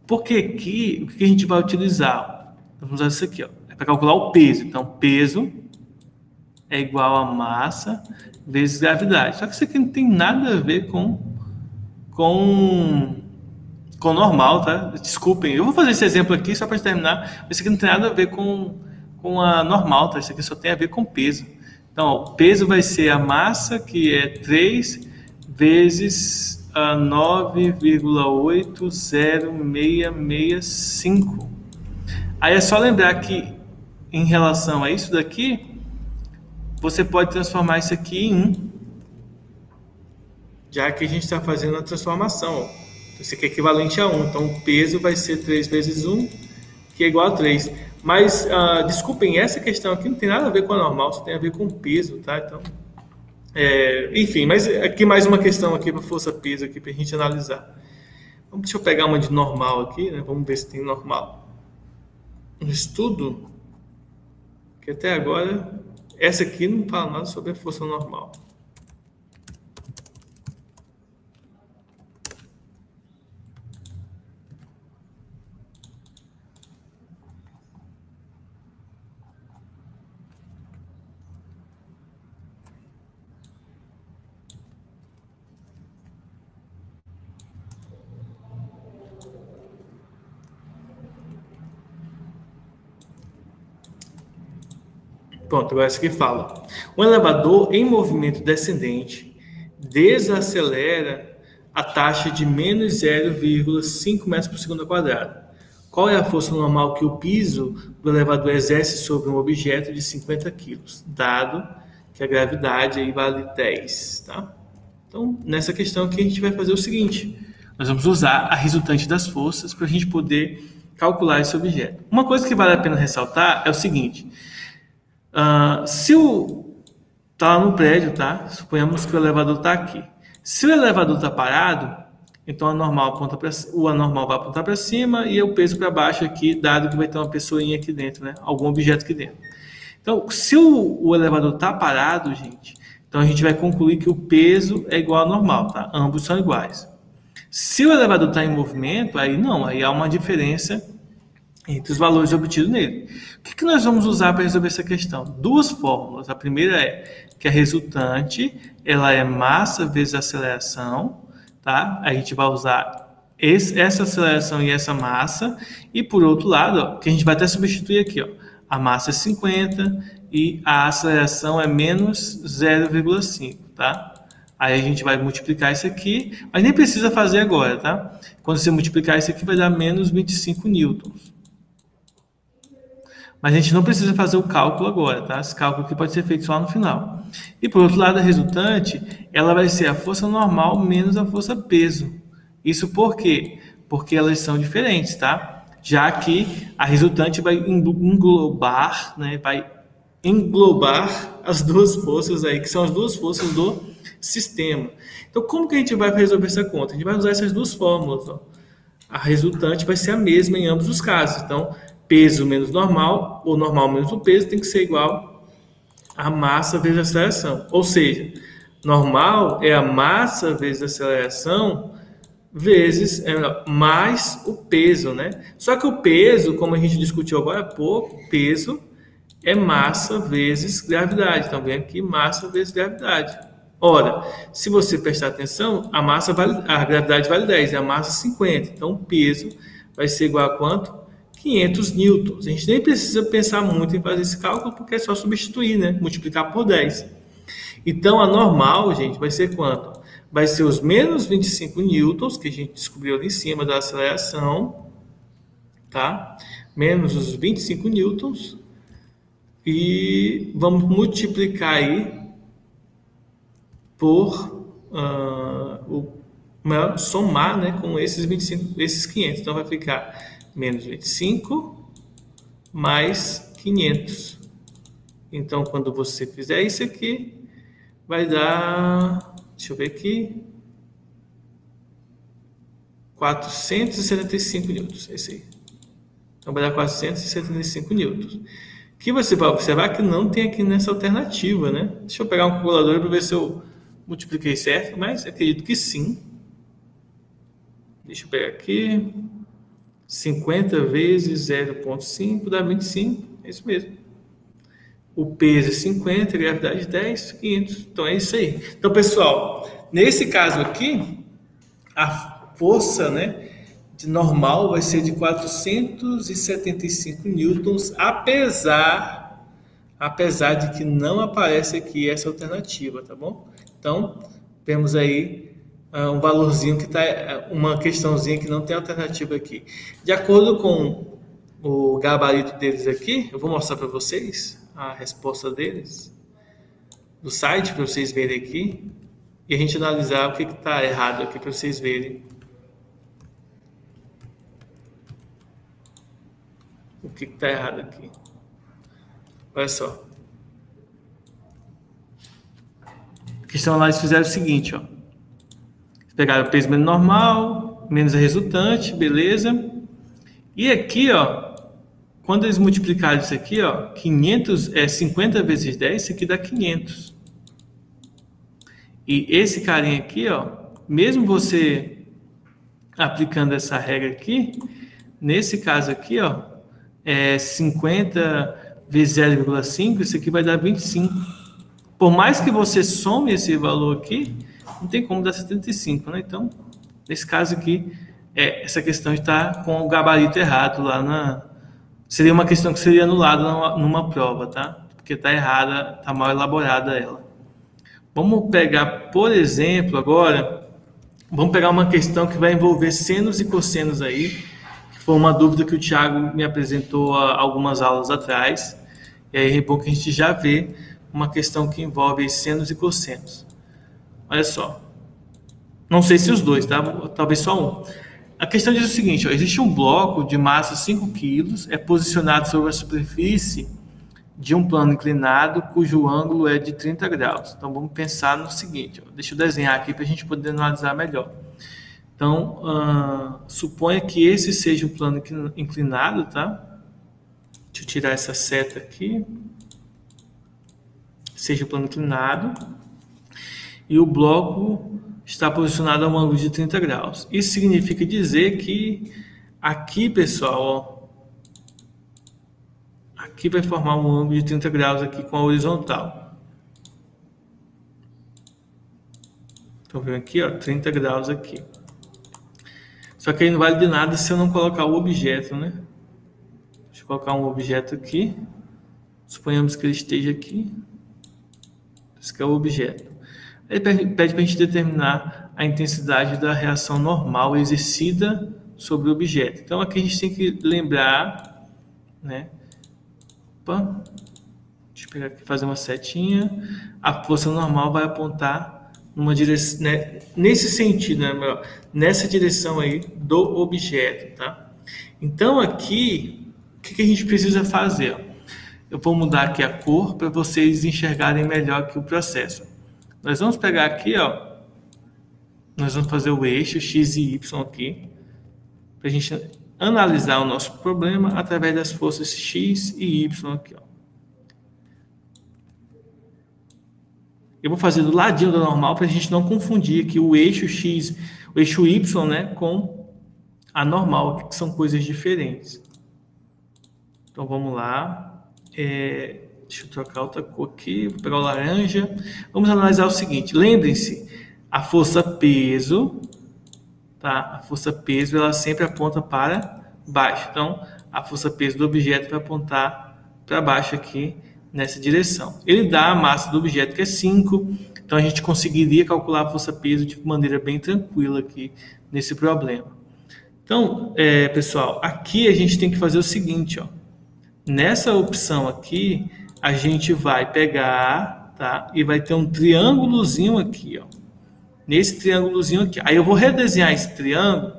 Porque aqui, o que a gente vai utilizar? Vamos usar isso aqui, ó. É para calcular o peso. Então, peso é igual a massa vezes gravidade. Só que isso aqui não tem nada a ver com normal, tá? Desculpem, eu vou fazer esse exemplo aqui só para terminar, mas isso aqui não tem nada a ver com a normal, tá? Isso aqui só tem a ver com peso. Então, ó, o peso vai ser a massa, que é 3 vezes a 9,80665. Aí é só lembrar que, em relação a isso daqui, você pode transformar isso aqui em 1, já que a gente está fazendo a transformação, ó. Isso aqui é equivalente a 1. Então, o peso vai ser 3 vezes 1, que é igual a 3. Mas, desculpem, essa questão aqui não tem nada a ver com a normal, só tem a ver com peso, tá? Então, enfim, mas aqui mais uma questão aqui para força-peso aqui para a gente analisar. Deixa eu pegar uma de normal aqui, né? Vamos ver se tem normal. Um estudo, que até agora, essa aqui não fala nada sobre a força normal. Pronto, agora essa aqui fala. Um elevador em movimento descendente desacelera a taxa de menos 0,5 metros por segundo ao quadrado. Qual é a força normal que o piso do elevador exerce sobre um objeto de 50 kg, dado que a gravidade aí vale 10, tá? Então, nessa questão aqui a gente vai fazer o seguinte. Nós vamos usar a resultante das forças para a gente poder calcular esse objeto. Uma coisa que vale a pena ressaltar é o seguinte. Se tá lá no prédio, tá? Suponhamos que o elevador está aqui. Se o elevador está parado, Então, o anormal vai apontar para cima e o peso para baixo aqui, dado que vai ter uma pessoinha aqui dentro, né? Algum objeto aqui dentro. Então, se o elevador está parado, gente, então a gente vai concluir que o peso é igual ao normal, tá? Ambos são iguais. Se o elevador está em movimento, aí não, aí há uma diferença entre os valores obtidos nele. O que nós vamos usar para resolver essa questão? Duas fórmulas. A primeira é que a resultante ela é massa vezes aceleração, tá? A gente vai usar essa aceleração e essa massa, e por outro lado, ó, que a gente vai até substituir aqui, ó, a massa é 50 e a aceleração é menos 0,5, tá? Aí a gente vai multiplicar isso aqui, mas nem precisa fazer agora, tá? Quando você multiplicar isso aqui vai dar menos 25 newtons. Mas a gente não precisa fazer o cálculo agora, tá? Esse cálculo aqui pode ser feito só no final. E por outro lado, a resultante, ela vai ser a força normal menos a força peso. Isso por quê? Porque elas são diferentes, tá? Já que a resultante vai englobar, né? Vai englobar as duas forças aí, que são as duas forças do sistema. Então, como que a gente vai resolver essa conta? A gente vai usar essas duas fórmulas, ó. A resultante vai ser a mesma em ambos os casos. Então, peso menos normal, ou normal menos o peso, tem que ser igual a massa vezes a aceleração. Ou seja, normal é a massa vezes a aceleração vezes mais o peso, né? Só que o peso, como a gente discutiu agora há pouco, peso é massa vezes gravidade. Então, vem aqui massa vezes gravidade. Ora, se você prestar atenção, a gravidade vale 10, a massa 50. Então, o peso vai ser igual a quanto? 500 newtons. A gente nem precisa pensar muito em fazer esse cálculo, porque é só substituir, né? Multiplicar por 10. Então, a normal, gente, vai ser quanto? Vai ser os menos 25 newtons, que a gente descobriu ali em cima da aceleração, tá? Menos os 25 newtons. E vamos multiplicar aí por somar, né, com esses 25, esses 500. Então, vai ficar menos 25 mais 500. Então, quando você fizer isso aqui, vai dar, deixa eu ver aqui, 475 newtons. Esse aí. Então, vai dar 475 newtons. Que você vai observar que não tem aqui nessa alternativa, né? Deixa eu pegar um calculador para ver se eu multipliquei certo, mas acredito que sim. Deixa eu pegar aqui. 50 vezes 0,5 dá 25. É isso mesmo. O peso é 50, a gravidade 10, 500. Então é isso aí. Então, pessoal, nesse caso aqui, a força, né, de normal vai ser de 475 newtons, apesar de que não aparece aqui essa alternativa, tá bom? Então, temos aí um valorzinho que está, uma questãozinha que não tem alternativa aqui. De acordo com o gabarito deles aqui, eu vou mostrar para vocês a resposta deles do site, para vocês verem aqui, e a gente analisar o que está errado aqui para vocês verem. O que está errado aqui? Olha só. A questão lá eles fizeram o seguinte, ó. Pegaram o peso menos normal, menos a resultante, beleza? E aqui, ó, quando eles multiplicaram isso aqui, ó, 500 é 50 vezes 10, isso aqui dá 500. E esse carinha aqui, ó, mesmo você aplicando essa regra aqui, nesse caso aqui, ó, 50 vezes 0,5, isso aqui vai dar 25. Por mais que você some esse valor aqui, não tem como dar 75, né? Então, nesse caso aqui, essa questão está com o gabarito errado lá seria uma questão que seria anulada numa prova, tá? Porque está errada, está mal elaborada ela. Vamos pegar, por exemplo, agora, vamos pegar uma questão que vai envolver senos e cossenos aí, que foi uma dúvida que o Thiago me apresentou há algumas aulas atrás, e aí é bom que a gente já vê uma questão que envolve senos e cossenos. Olha só. Não sei se os dois, tá? Talvez só um. A questão diz o seguinte, ó, existe um bloco de massa 5 kg, é posicionado sobre a superfície de um plano inclinado, cujo ângulo é de 30 graus. Então, vamos pensar no seguinte, ó, deixa eu desenhar aqui para a gente poder analisar melhor. Então, suponha que esse seja o plano inclinado, tá? Deixa eu tirar essa seta aqui. Seja o plano inclinado. E o bloco está posicionado a um ângulo de 30 graus. Isso significa dizer que aqui, pessoal, ó, aqui vai formar um ângulo de 30 graus aqui com a horizontal. Estão vendo aqui, ó, 30 graus aqui. Só que aí não vale de nada se eu não colocar o objeto, né? Deixa eu colocar um objeto aqui. Suponhamos que ele esteja aqui. Esse aqui é o objeto. Ele pede para a gente determinar a intensidade da reação normal exercida sobre o objeto. Então, aqui a gente tem que lembrar, né? Opa, deixa eu pegar aqui, fazer uma setinha. A força normal vai apontar numa direção, né? Nesse sentido, né? Nessa direção aí do objeto, tá? Então, aqui, o que a gente precisa fazer? Eu vou mudar aqui a cor para vocês enxergarem melhor aqui o processo. Nós vamos pegar aqui, ó, nós vamos fazer o eixo X e Y aqui, para a gente analisar o nosso problema através das forças X e Y aqui, ó. Eu vou fazer do ladinho da normal para a gente não confundir aqui o eixo X, o eixo Y, né, com a normal, que são coisas diferentes. Então vamos lá. Deixa eu trocar outra cor aqui, vou pegar o laranja. Vamos analisar o seguinte, lembrem-se, a força peso, tá? A força peso, ela sempre aponta para baixo. Então, a força peso do objeto vai apontar para baixo aqui nessa direção. Ele dá a massa do objeto, que é 5, então a gente conseguiria calcular a força peso de maneira bem tranquila aqui nesse problema. Então, pessoal, aqui a gente tem que fazer o seguinte, ó. Nessa opção aqui, a gente vai pegar, tá? E vai ter um triângulozinho aqui, ó. Nesse triângulozinho aqui. Aí eu vou redesenhar esse triângulo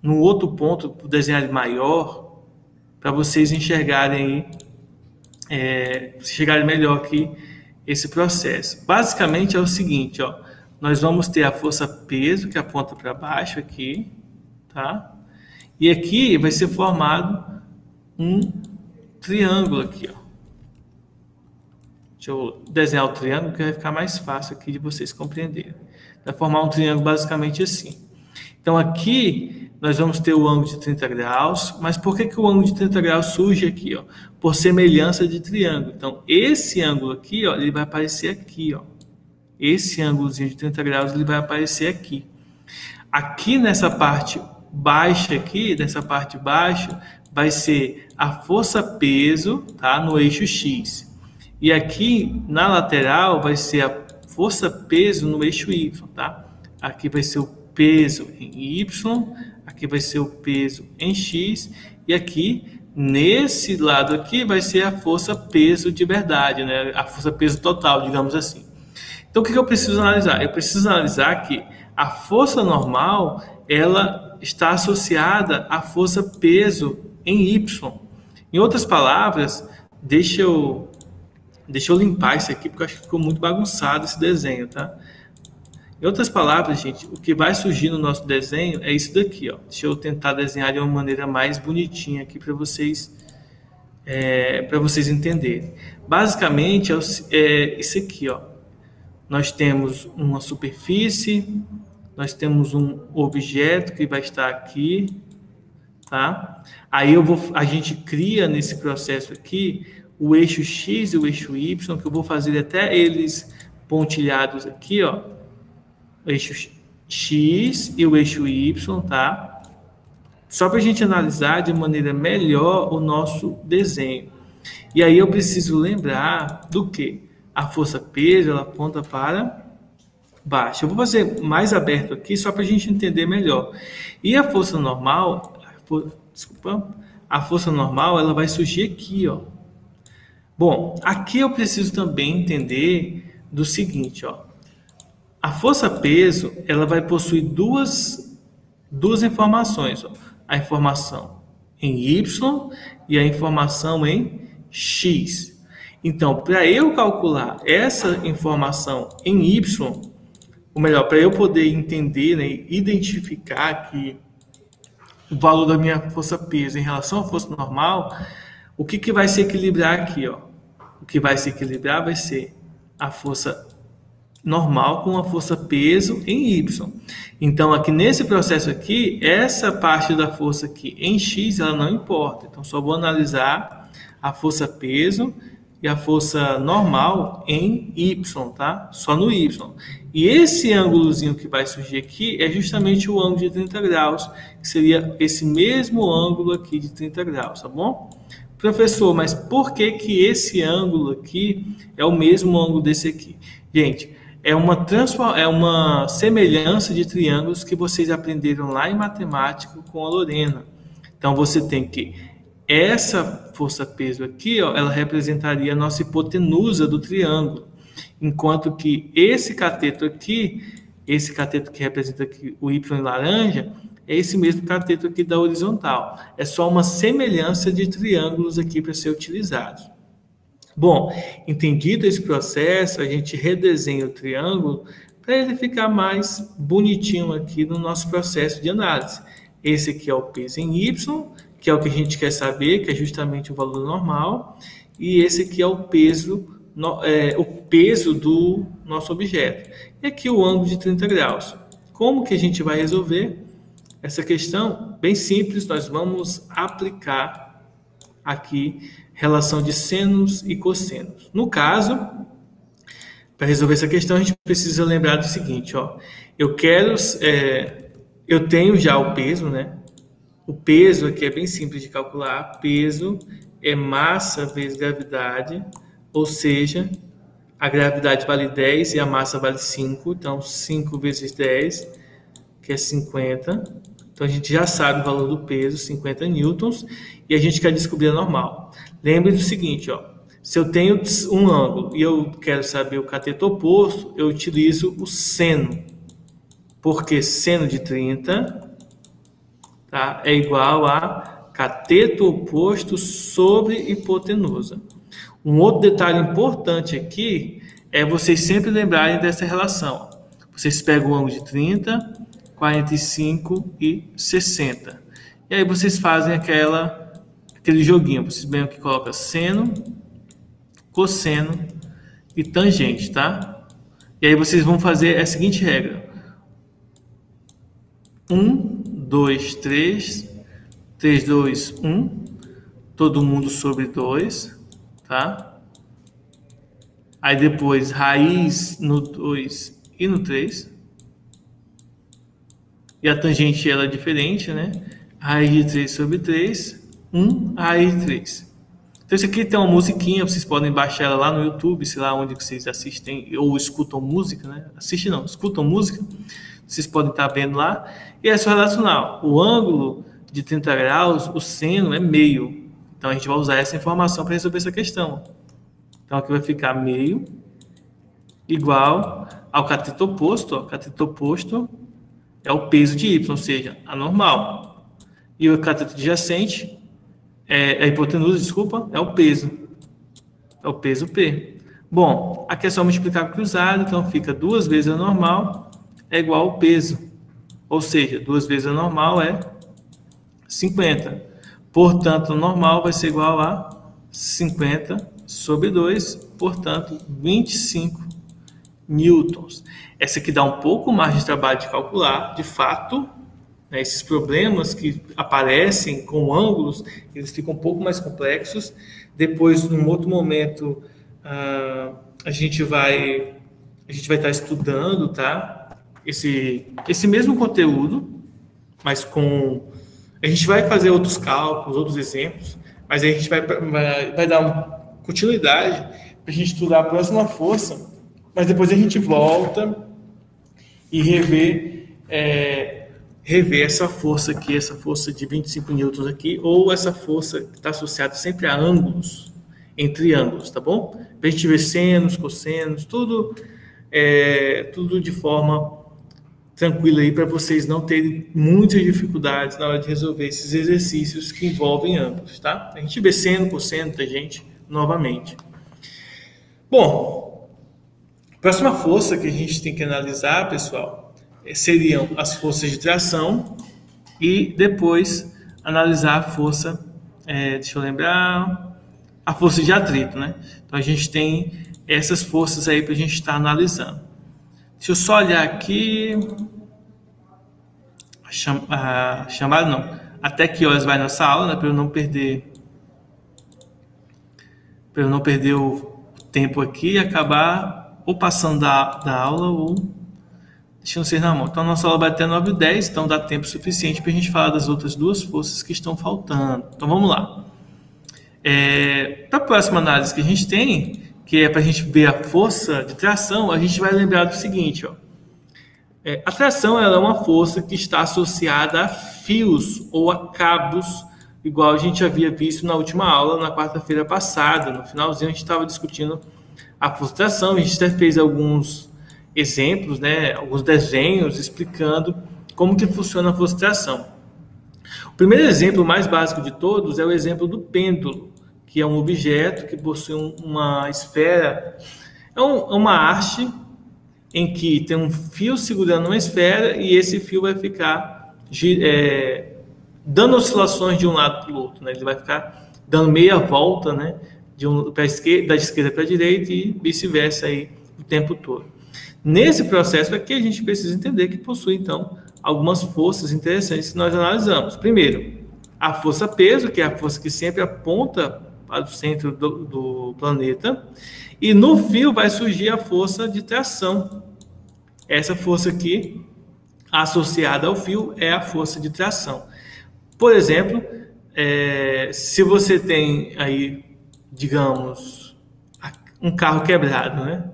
no outro ponto, vou desenhar ele maior, para vocês enxergarem aí, chegarem melhor aqui esse processo. Basicamente é o seguinte, ó. Nós vamos ter a força peso que aponta para baixo aqui, tá? E aqui vai ser formado um triângulo aqui, ó. Deixa eu desenhar o triângulo que vai ficar mais fácil aqui de vocês compreenderem. Vai formar um triângulo basicamente assim. Então aqui nós vamos ter o ângulo de 30 graus, mas por que o ângulo de 30 graus surge aqui, ó? Por semelhança de triângulo. Então esse ângulo aqui, ó, ele vai aparecer aqui, ó. Esse ângulozinho de 30 graus ele vai aparecer aqui. Aqui nessa parte baixa aqui, dessa parte baixa, vai ser a força peso, tá, no eixo X. E aqui na lateral vai ser a força peso no eixo Y, tá? Aqui vai ser o peso em Y, aqui vai ser o peso em X, e aqui nesse lado aqui vai ser a força peso de verdade, né? A força peso total, digamos assim. Então o que eu preciso analisar? Eu preciso analisar que a força normal, ela está associada à força peso em Y. Em outras palavras, deixa eu limpar isso aqui, porque eu acho que ficou muito bagunçado esse desenho, tá? Em outras palavras, gente, o que vai surgir no nosso desenho é isso daqui, ó. Deixa eu tentar desenhar de uma maneira mais bonitinha aqui para vocês entenderem. Basicamente, é isso aqui, ó. Nós temos uma superfície, nós temos um objeto que vai estar aqui, tá? Aí a gente cria nesse processo aqui o eixo X e o eixo Y, que eu vou fazer até eles pontilhados aqui, ó. O eixo X e o eixo Y, tá? Só para a gente analisar de maneira melhor o nosso desenho. E aí eu preciso lembrar do que? A força peso, ela aponta para baixo. Eu vou fazer mais aberto aqui, só para a gente entender melhor. E a força normal, a força normal, ela vai surgir aqui, ó. Bom, aqui eu preciso também entender do seguinte, ó. A força peso, ela vai possuir duas informações, ó. A informação em Y e a informação em X. Então, para eu calcular essa informação em Y, ou melhor, para eu poder entender, né, identificar que o valor da minha força-peso em relação à força normal, o que vai se equilibrar aqui, ó? O que vai se equilibrar vai ser a força normal com a força-peso em Y. Então, aqui nesse processo aqui, essa parte da força aqui em X, ela não importa. Então, só vou analisar a força-peso e a força normal em Y, tá? Só no Y. E esse ângulozinho que vai surgir aqui é justamente o ângulo de 30 graus, que seria esse mesmo ângulo aqui de 30 graus, tá bom? Professor, mas por que que esse ângulo aqui é o mesmo ângulo desse aqui? Gente, é uma semelhança de triângulos que vocês aprenderam lá em matemática com a Lorena. Então, você tem que essa força-peso aqui, ó, ela representaria a nossa hipotenusa do triângulo, enquanto que esse cateto aqui, esse cateto que representa aqui o Y em laranja, é esse mesmo cateto aqui da horizontal. É só uma semelhança de triângulos aqui para ser utilizados. Bom, entendido esse processo, a gente redesenha o triângulo para ele ficar mais bonitinho aqui no nosso processo de análise. Esse aqui é o peso em Y, que é o que a gente quer saber, que é justamente o valor normal, e esse aqui é o peso do nosso objeto. E aqui o ângulo de 30 graus. Como que a gente vai resolver essa questão? Bem simples, nós vamos aplicar aqui relação de senos e cossenos. No caso, para resolver essa questão, a gente precisa lembrar do seguinte, ó. Eu tenho já o peso, né? O peso aqui é bem simples de calcular. Peso é massa vezes gravidade, ou seja, a gravidade vale 10 e a massa vale 5. Então, 5 vezes 10, que é 50. Então, a gente já sabe o valor do peso, 50 newtons, e a gente quer descobrir a normal. Lembre do seguinte, ó, se eu tenho um ângulo e eu quero saber o cateto oposto, eu utilizo o seno, porque seno de 30, tá, é igual a cateto oposto sobre hipotenusa. Um outro detalhe importante aqui é vocês sempre lembrarem dessa relação. Vocês pegam o ângulo de 30, 45 e 60. E aí vocês fazem aquele joguinho. Vocês bem que coloca seno, cosseno e tangente, tá? E aí vocês vão fazer a seguinte regra. 1, 2, 3, 3, 2, 1. Todo mundo sobre 2, tá? Aí depois raiz no 2 e no 3. E a tangente ela é diferente, né? Raiz de 3 sobre 3, 1, raiz de 3. Então, isso aqui tem uma musiquinha, vocês podem baixar ela lá no YouTube, sei lá onde vocês assistem ou escutam música, né? Assistem não, escutam música. Vocês podem estar vendo lá. E é só relacionar. O ângulo de 30 graus, o seno é meio. Então, a gente vai usar essa informação para resolver essa questão. Então, aqui vai ficar meio igual ao cateto oposto. Ó. Cateto oposto é o peso de Y, ou seja, a normal. E o cateto adjacente, a hipotenusa, desculpa, é o peso. É o peso P. Bom, aqui é só multiplicar cruzado, então fica 2 vezes a normal é igual ao peso. Ou seja, 2 vezes a normal é 50. Portanto, o normal vai ser igual a 50 sobre 2, portanto, 25 newtons. Essa aqui dá um pouco mais de trabalho de calcular, de fato, né, esses problemas que aparecem com ângulos, eles ficam um pouco mais complexos. Depois, num outro momento, a gente vai estar estudando, tá? Esse mesmo conteúdo, mas a gente vai fazer outros cálculos, outros exemplos, mas aí a gente vai dar uma continuidade para a gente estudar a próxima força, mas depois a gente volta e rever essa força aqui, essa força de 25 newtons aqui, ou essa força que está associada sempre a ângulos, em triângulos, tá bom? Para a gente ver senos, cossenos, tudo de forma tranquila aí, para vocês não terem muitas dificuldades na hora de resolver esses exercícios que envolvem ângulos, tá? A gente vê seno, cosseno, tangente novamente. Bom, Próxima força que a gente tem que analisar, pessoal, seriam as forças de tração e depois analisar a força, deixa eu lembrar, a força de atrito, né? Então a gente tem essas forças aí para a gente estar analisando. Deixa eu só olhar aqui. Chamada não. Até que horas vai nossa aula, né? Para eu não perder o tempo aqui e acabar ou passando da aula ou deixando vocês na mão. Então a nossa aula vai até 9h10, então dá tempo suficiente para a gente falar das outras duas forças que estão faltando. Então vamos lá. Para a próxima análise que a gente tem, que é para a gente ver a força de tração, a gente vai lembrar do seguinte, ó. A tração ela é uma força que está associada a fios ou a cabos, igual a gente havia visto na última aula, na quarta-feira passada. No finalzinho a gente estava discutindo a força de tração, a gente até fez alguns exemplos, né, alguns desenhos explicando como que funciona a força de tração. O primeiro exemplo mais básico de todos é o exemplo do pêndulo, que é um objeto que possui uma esfera, uma haste em que tem um fio segurando uma esfera e esse fio vai ficar dando oscilações de um lado para o outro, né? Ele vai ficar dando meia volta, né? Da esquerda para a direita e vice-versa aí o tempo todo. Nesse processo aqui a gente precisa entender que possui então algumas forças interessantes que nós analisamos. Primeiro, a força peso, que é a força que sempre aponta para o centro do planeta, e no fio vai surgir a força de tração. Essa força aqui, associada ao fio, é a força de tração. Por exemplo, se você tem aí, digamos, um carro quebrado, né?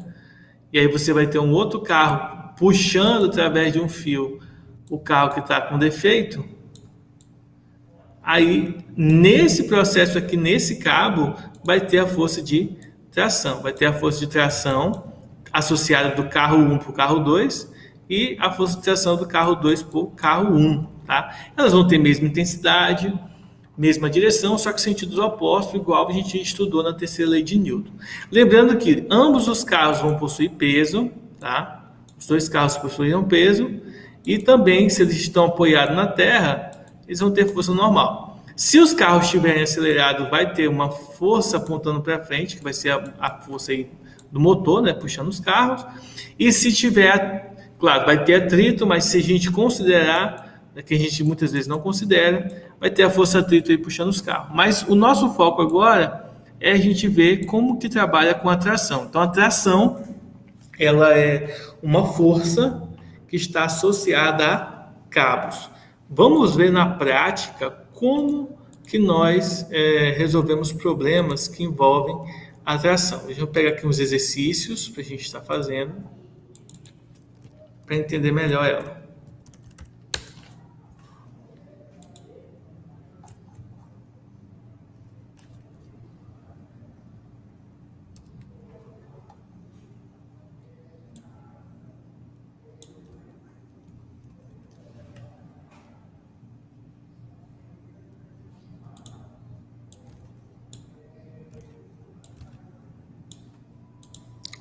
E aí você vai ter um outro carro puxando através de um fio o carro que está com defeito. Aí, nesse processo aqui, nesse cabo, vai ter a força de tração. Vai ter a força de tração associada do carro 1 para o carro 2 e a força de tração do carro 2 para o carro 1. Tá? Elas vão ter a mesma intensidade, mesma direção, só que sentidos opostos, igual a gente estudou na terceira lei de Newton. Lembrando que ambos os carros vão possuir peso, tá? Os dois carros possuíram peso, e também, se eles estão apoiados na terra, eles vão ter força normal. Se os carros estiverem acelerados, vai ter uma força apontando para frente, que vai ser a força aí do motor, né, puxando os carros. E se tiver, claro, vai ter atrito, mas se a gente considerar, que a gente muitas vezes não considera, vai ter a força atrito aí puxando os carros. Mas o nosso foco agora é a gente ver como que trabalha com a tração. Então a tração, ela é uma força que está associada a cabos. Vamos ver na prática como que nós resolvemos problemas que envolvem a tração. Deixa eu pegar aqui uns exercícios para a gente estar fazendo para entender melhor ela.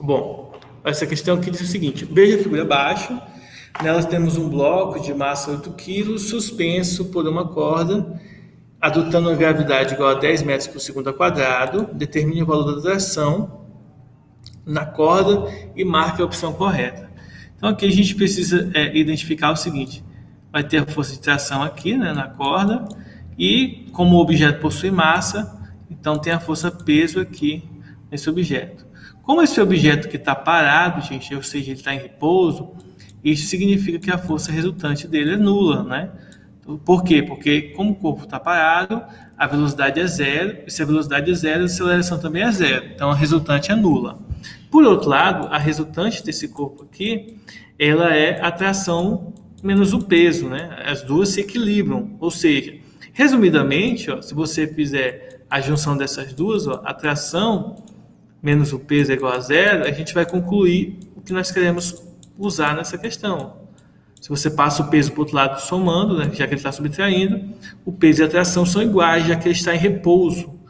Bom, essa questão aqui diz o seguinte: veja a figura abaixo. Nela temos um bloco de massa 8 kg suspenso por uma corda, adotando uma gravidade igual a 10 metros por segundo ao quadrado. Determine o valor da tração na corda e marque a opção correta. Então aqui a gente precisa identificar o seguinte: vai ter a força de tração aqui, né, na corda, e como o objeto possui massa, então tem a força peso aqui nesse objeto. Como esse objeto que está parado, gente, ou seja, ele está em repouso, isso significa que a força resultante dele é nula, né? Por quê? Porque como o corpo está parado, a velocidade é zero, e se a velocidade é zero, a aceleração também é zero. Então a resultante é nula. Por outro lado, a resultante desse corpo aqui, ela é a tração menos o peso, né? As duas se equilibram, ou seja, resumidamente, ó, se você fizer a junção dessas duas, ó, a tração menos o peso é igual a zero, a gente vai concluir o que nós queremos usar nessa questão. Se você passa o peso para o outro lado somando, né, já que ele está subtraindo, o peso e a tração são iguais, já que ele está em repouso.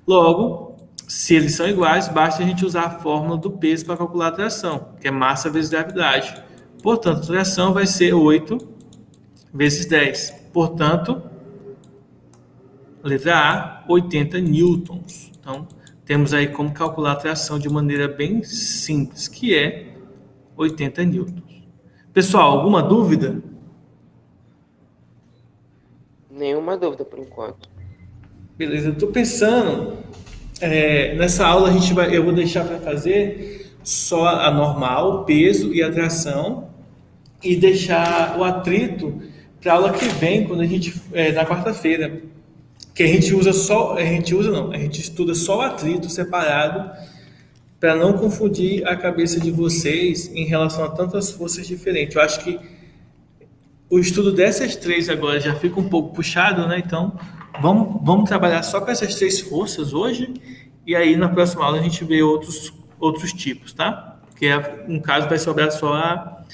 Logo, Se eles são iguais, basta a gente usar a fórmula do peso para calcular a tração, que é massa vezes gravidade. Portanto, a tração vai ser 8 vezes 10. Portanto, letra A, 80 newtons. Então, temos aí como calcular a tração de maneira bem simples, que é 80 newtons. Pessoal, alguma dúvida? Nenhuma dúvida por enquanto. Beleza, eu estou pensando, nessa aula eu vou deixar para fazer só a normal, o peso e a tração, e deixar o atrito para a aula que vem, quando a gente, na quarta-feira, que a gente estuda só o atrito separado, para não confundir a cabeça de vocês em relação a tantas forças diferentes. Eu acho que o estudo dessas três agora já fica um pouco puxado, né? Então, vamos trabalhar só com essas três forças hoje, e aí na próxima aula a gente vê outros tipos, tá? Que no caso vai sobrar só a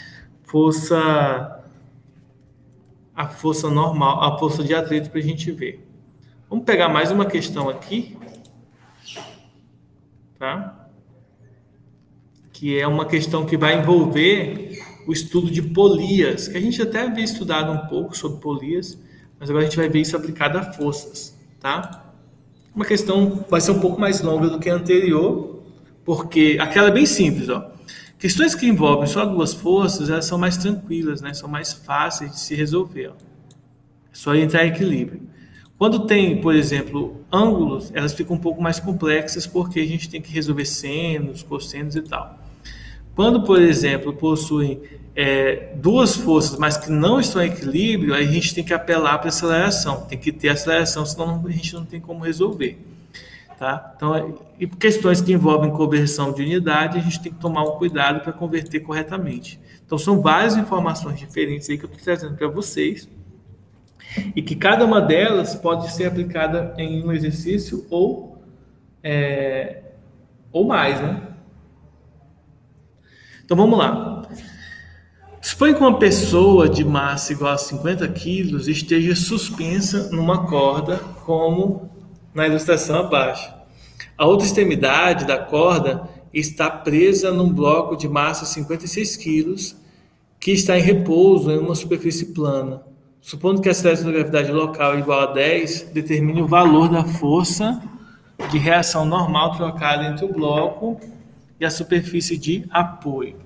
força normal, a força de atrito para a gente ver. Vamos pegar mais uma questão aqui, tá? Que é uma questão que vai envolver o estudo de polias, que a gente até havia estudado um pouco sobre polias, mas agora a gente vai ver isso aplicado a forças, tá? Uma questão vai ser um pouco mais longa do que a anterior, porque aquela é bem simples, ó. Questões que envolvem só duas forças, elas são mais tranquilas, né? São mais fáceis de se resolver, ó. É só entrar em equilíbrio. Quando tem, por exemplo, ângulos, elas ficam um pouco mais complexas, porque a gente tem que resolver senos, cossenos e tal. Quando, por exemplo, possuem duas forças, mas que não estão em equilíbrio, aí a gente tem que apelar para a aceleração. Tem que ter aceleração, senão a gente não tem como resolver. Tá? Então, e questões que envolvem conversão de unidade, a gente tem que tomar um cuidado para converter corretamente. Então, são várias informações diferentes aí que eu estou trazendo para vocês, e que cada uma delas pode ser aplicada em um exercício ou mais, né? Então, vamos lá. Suponha que uma pessoa de massa igual a 50 quilos esteja suspensa numa corda, como na ilustração abaixo. A outra extremidade da corda está presa num bloco de massa 56 quilos, que está em repouso em uma superfície plana. Supondo que a aceleração da gravidade local é igual a 10, determine o valor da força de reação normal trocada entre o bloco e a superfície de apoio.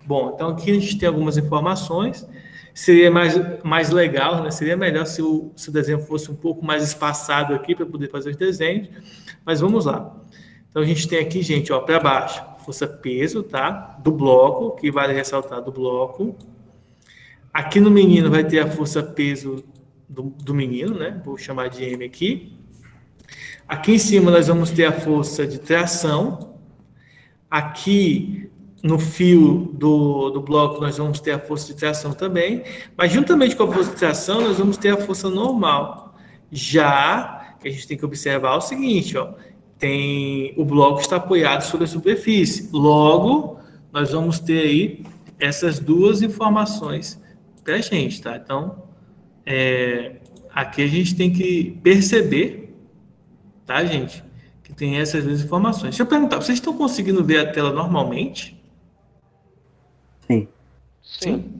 Bom, então aqui a gente tem algumas informações. Seria mais legal, né? Seria melhor se o desenho fosse um pouco mais espaçado aqui para poder fazer os desenhos, mas vamos lá. Então a gente tem aqui, gente, ó, para baixo, força peso, tá? Do bloco, que vale ressaltar do bloco. Aqui no menino vai ter a força peso do menino, né? Vou chamar de M aqui. Aqui em cima nós vamos ter a força de tração. Aqui no fio do bloco nós vamos ter a força de tração também, mas juntamente com a força de tração nós vamos ter a força normal. Já que a gente tem que observar o seguinte, ó, o bloco está apoiado sobre a superfície. Logo, nós vamos ter aí essas duas informações para a gente, tá? Então, aqui a gente tem que perceber, tá, gente? Que tem essas duas informações. Deixa eu perguntar, vocês estão conseguindo ver a tela normalmente? Sim. Sim.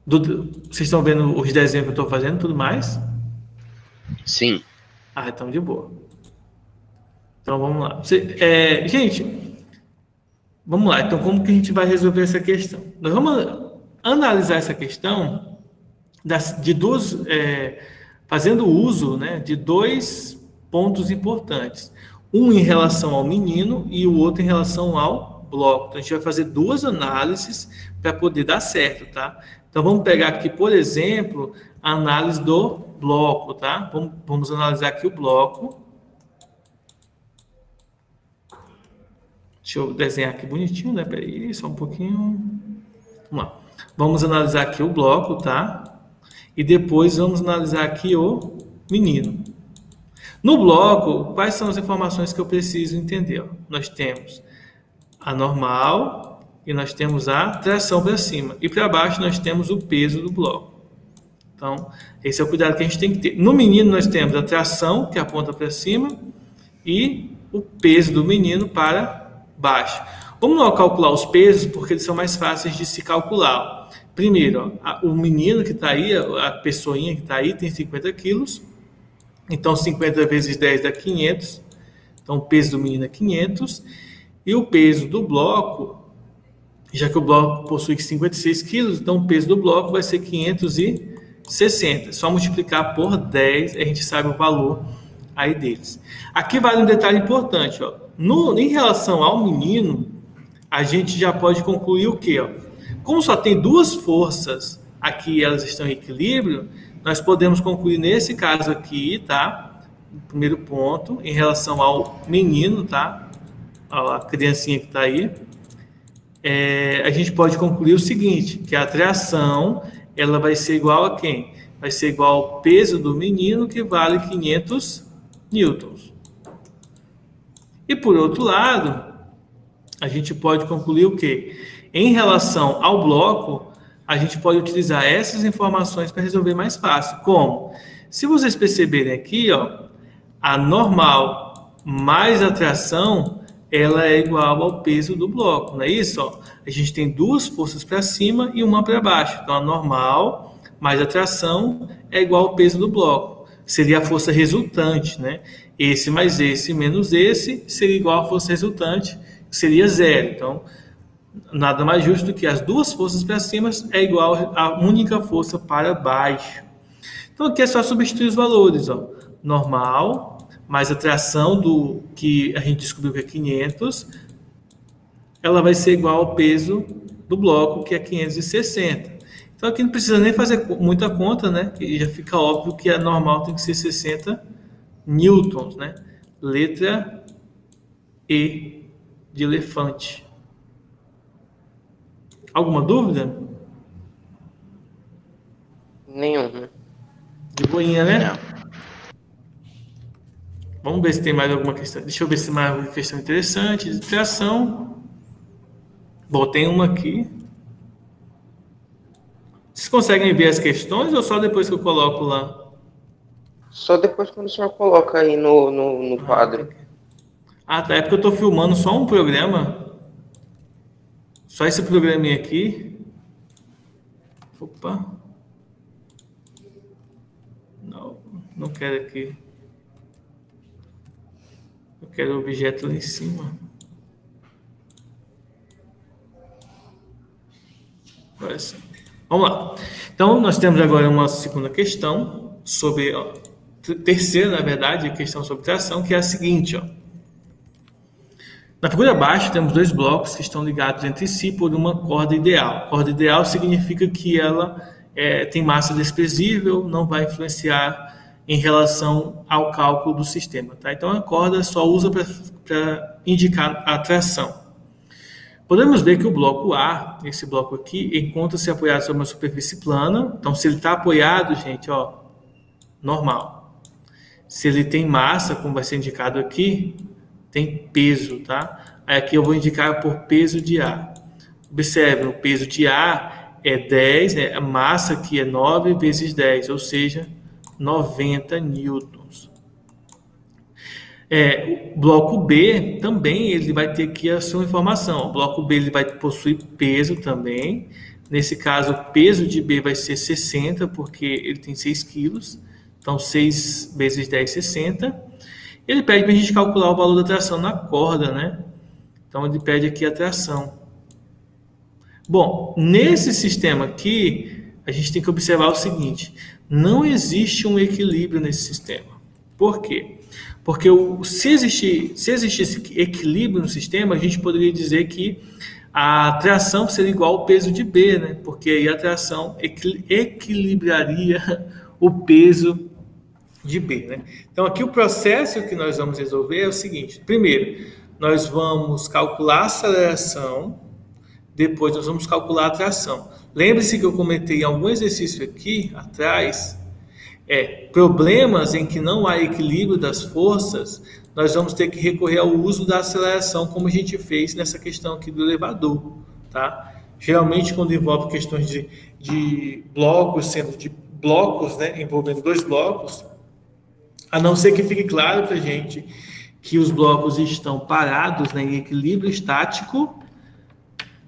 Vocês estão vendo os desenhos que eu estou fazendo e tudo mais? Sim. Ah, então de boa. Então vamos lá. Gente, vamos lá. Então como que a gente vai resolver essa questão? Nós vamos analisar essa questão fazendo uso, né, de dois pontos importantes. Um em relação ao menino e o outro em relação ao bloco. Então, a gente vai fazer duas análises para poder dar certo, tá? Então, vamos pegar aqui, por exemplo, a análise do bloco, tá? Vamos analisar aqui o bloco. Deixa eu desenhar aqui bonitinho, né? Peraí, só um pouquinho. Vamos lá. Vamos analisar aqui o bloco, tá? E depois vamos analisar aqui o menino. No bloco, quais são as informações que eu preciso entender? Ó, nós temos a normal e nós temos a tração para cima. E para baixo nós temos o peso do bloco. Então, esse é o cuidado que a gente tem que ter. No menino nós temos a tração, que aponta para cima, e o peso do menino para baixo. Vamos lá calcular os pesos, porque eles são mais fáceis de se calcular. Primeiro, ó, o menino que está aí, a pessoinha que está aí, tem 50 quilos. Então, 50 vezes 10 dá 500. Então, o peso do menino é 500. E o peso do bloco, já que o bloco possui 56 quilos, então o peso do bloco vai ser 560. Só multiplicar por 10, a gente sabe o valor aí deles. Aqui vale um detalhe importante. Ó. Em relação ao menino, a gente já pode concluir o quê? Ó? Como só tem duas forças aqui, elas estão em equilíbrio, nós podemos concluir nesse caso aqui, tá? O primeiro ponto, em relação ao menino, tá? A criancinha que está aí. A gente pode concluir o seguinte, que a tração, ela vai ser igual a quem? Vai ser igual ao peso do menino, que vale 500 newtons. E por outro lado, a gente pode concluir o quê? Em relação ao bloco, a gente pode utilizar essas informações para resolver mais fácil. Como? Se vocês perceberem aqui, ó, a normal mais a tração, ela é igual ao peso do bloco, não é isso? Ó? A gente tem duas forças para cima e uma para baixo. Então, a normal mais a tração é igual ao peso do bloco. Seria a força resultante, né? Esse mais esse menos esse seria igual à força resultante, que seria zero. Então, nada mais justo do que as duas forças para cima é igual à única força para baixo. Então, aqui é só substituir os valores. Ó. Normal mais a tração do que a gente descobriu que é 500, ela vai ser igual ao peso do bloco, que é 560. Então, aqui não precisa nem fazer muita conta, né? Que já fica óbvio que a normal tem que ser 60 newtons, né? Letra E de elefante. Alguma dúvida? Nenhuma. De boinha, né? Não. Vamos ver se tem mais alguma questão. Deixa eu ver se tem mais alguma questão interessante de tração. Bom, tem uma aqui. Vocês conseguem ver as questões ou só depois que eu coloco lá? Só depois quando o senhor coloca aí no quadro. Ah, tá. É porque eu estou filmando só um programa. Só esse programinha aqui. Opa. Não quero aqui. Eu quero o objeto lá em cima. Agora sim. Vamos lá. Então, nós temos agora uma segunda questão sobre... Ó, terceira, na verdade, a questão sobre tração, que é a seguinte, ó. Na figura abaixo, temos dois blocos que estão ligados entre si por uma corda ideal. Corda ideal significa que ela tem massa desprezível, não vai influenciar em relação ao cálculo do sistema. Tá? Então, a corda só usa para indicar a tração. Podemos ver que o bloco A, esse bloco aqui, encontra-se apoiado sobre uma superfície plana. Então, se ele está apoiado, gente, ó, normal. Se ele tem massa, como vai ser indicado aqui, tem peso, tá? Aí aqui eu vou indicar por peso de A. Observe, o peso de A é 10, né? A massa aqui é 9 vezes 10, ou seja, 90 newtons. O bloco B também ele vai ter aqui a sua informação. O bloco B ele vai possuir peso também. Nesse caso, o peso de B vai ser 60, porque ele tem 6 quilos. Então, 6 vezes 10, 60. Ele pede para a gente calcular o valor da tração na corda, né? Então, ele pede aqui a tração. Bom, nesse sistema aqui, a gente tem que observar o seguinte. Não existe um equilíbrio nesse sistema. Por quê? Porque se existisse equilíbrio no sistema, a gente poderia dizer que a tração seria igual ao peso de B, né? Porque aí a tração equilibraria o peso de B, né? Então, aqui o processo que nós vamos resolver é o seguinte. Primeiro, nós vamos calcular a aceleração, depois nós vamos calcular a tração. Lembre-se que eu comentei algum exercício aqui atrás, problemas em que não há equilíbrio das forças, nós vamos ter que recorrer ao uso da aceleração, como a gente fez nessa questão aqui do elevador, tá? Geralmente, quando envolve questões de blocos, sendo de blocos, né, envolvendo dois blocos, a não ser que fique claro para a gente que os blocos estão parados, né, em equilíbrio estático,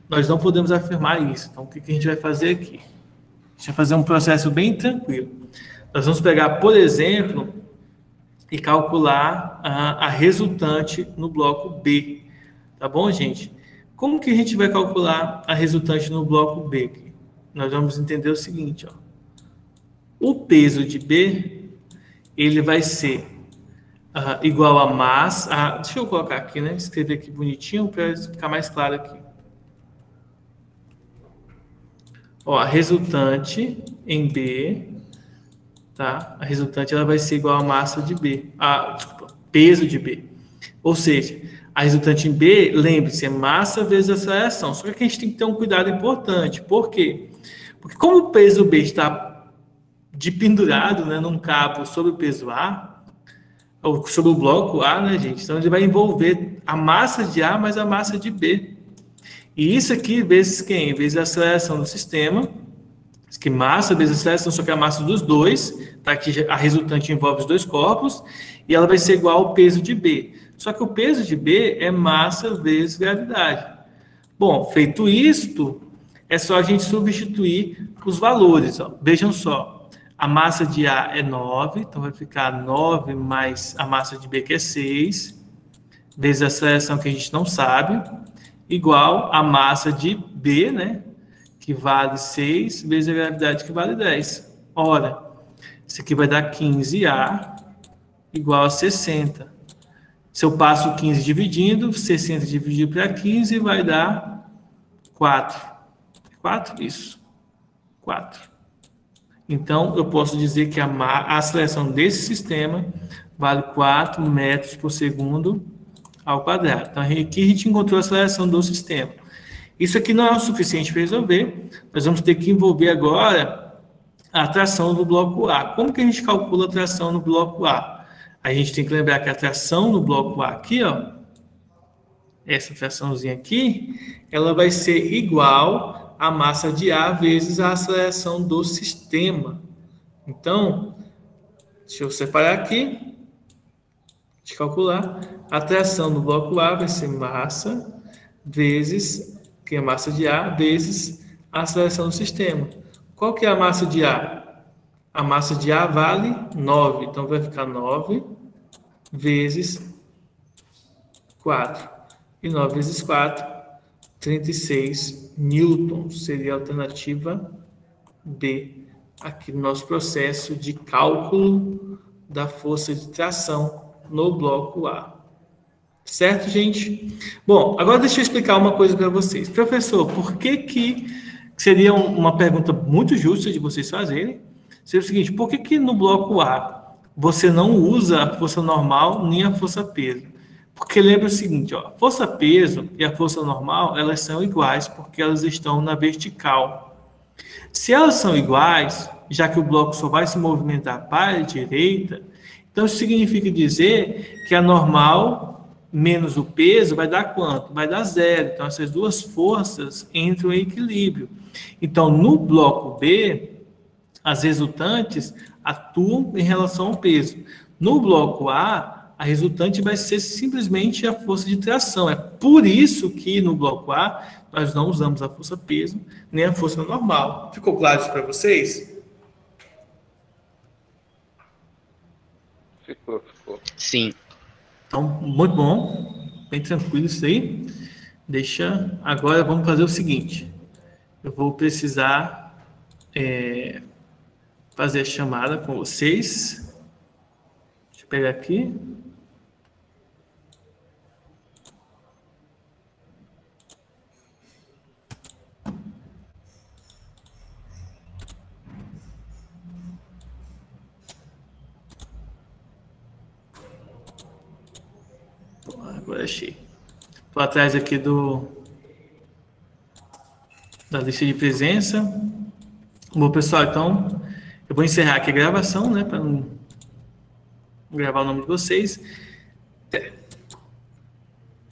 nós não podemos afirmar isso. Então, o que a gente vai fazer aqui? A gente vai fazer um processo bem tranquilo. Nós vamos pegar, por exemplo, e calcular a resultante no bloco B. Tá bom, gente? Como que a gente vai calcular a resultante no bloco B? Nós vamos entender o seguinte, ó. O peso de B, ele vai ser igual a massa... deixa eu colocar aqui, né? Escrever aqui bonitinho para ficar mais claro aqui. Ó, a resultante em B, tá? A resultante ela vai ser igual a massa de B. Desculpa, peso de B. Ou seja, a resultante em B, lembre-se, é massa vezes aceleração. Só que aqui a gente tem que ter um cuidado importante. Por quê? Porque como o peso B está pendurado, né, num cabo sobre o peso A, ou sobre o bloco A, né, gente? Então, ele vai envolver a massa de A mais a massa de B. E isso aqui, vezes quem? Vezes a aceleração do sistema. Que massa vezes a aceleração, só que a massa dos dois, tá? Que a resultante envolve os dois corpos, e ela vai ser igual ao peso de B. Só que o peso de B é massa vezes gravidade. Bom, feito isto, é só a gente substituir os valores. Ó. Vejam só, a massa de A é 9, então vai ficar 9 mais a massa de B, que é 6, vezes a aceleração que a gente não sabe, igual a massa de B, né, que vale 6, vezes a gravidade, que vale 10. Ora, isso aqui vai dar 15A igual a 60. Se eu passo 15 dividindo, 60 dividido para 15 vai dar 4. 4? Isso. 4. Então, eu posso dizer que a aceleração desse sistema vale 4 metros por segundo ao quadrado. Então, aqui a gente encontrou a aceleração do sistema. Isso aqui não é o suficiente para resolver. Nós vamos ter que envolver agora a tração do bloco A. Como que a gente calcula a tração no bloco A? A gente tem que lembrar que a tração no bloco A aqui, ó, essa traçãozinha aqui, ela vai ser igual à massa de A vezes a aceleração do sistema. Então, deixa eu separar aqui, deixa eu calcular. A tração no bloco A vai ser massa vezes, que é a massa de A, vezes a aceleração do sistema. Qual que é a massa de A? A massa de A vale 9, então vai ficar 9 vezes 4. E 9 vezes 4, 36 newtons. Seria a alternativa B, aqui no nosso processo de cálculo da força de tração no bloco A. Certo, gente? Bom, agora deixa eu explicar uma coisa para vocês. Professor, por que seria uma pergunta muito justa de vocês fazerem? Seria o seguinte, por que no bloco A você não usa a força normal nem a força peso? Porque lembra o seguinte, ó, força peso e a força normal, elas são iguais porque elas estão na vertical. Se elas são iguais, já que o bloco só vai se movimentar para a direita, então isso significa dizer que a normal menos o peso vai dar quanto? Vai dar 0. Então essas duas forças entram em equilíbrio. Então no bloco B, as resultantes atuam em relação ao peso. No bloco A, a resultante vai ser simplesmente a força de tração. É por isso que no bloco A nós não usamos a força peso nem a força normal. Ficou claro isso para vocês? Ficou. Sim. Então, muito bom. Bem tranquilo isso aí. Agora vamos fazer o seguinte. Eu vou precisar fazer a chamada com vocês. Deixa eu pegar aqui. Agora achei. Estou atrás aqui da lista de presença. Bom, pessoal, então eu vou encerrar aqui a gravação, né, para não gravar o nome de vocês.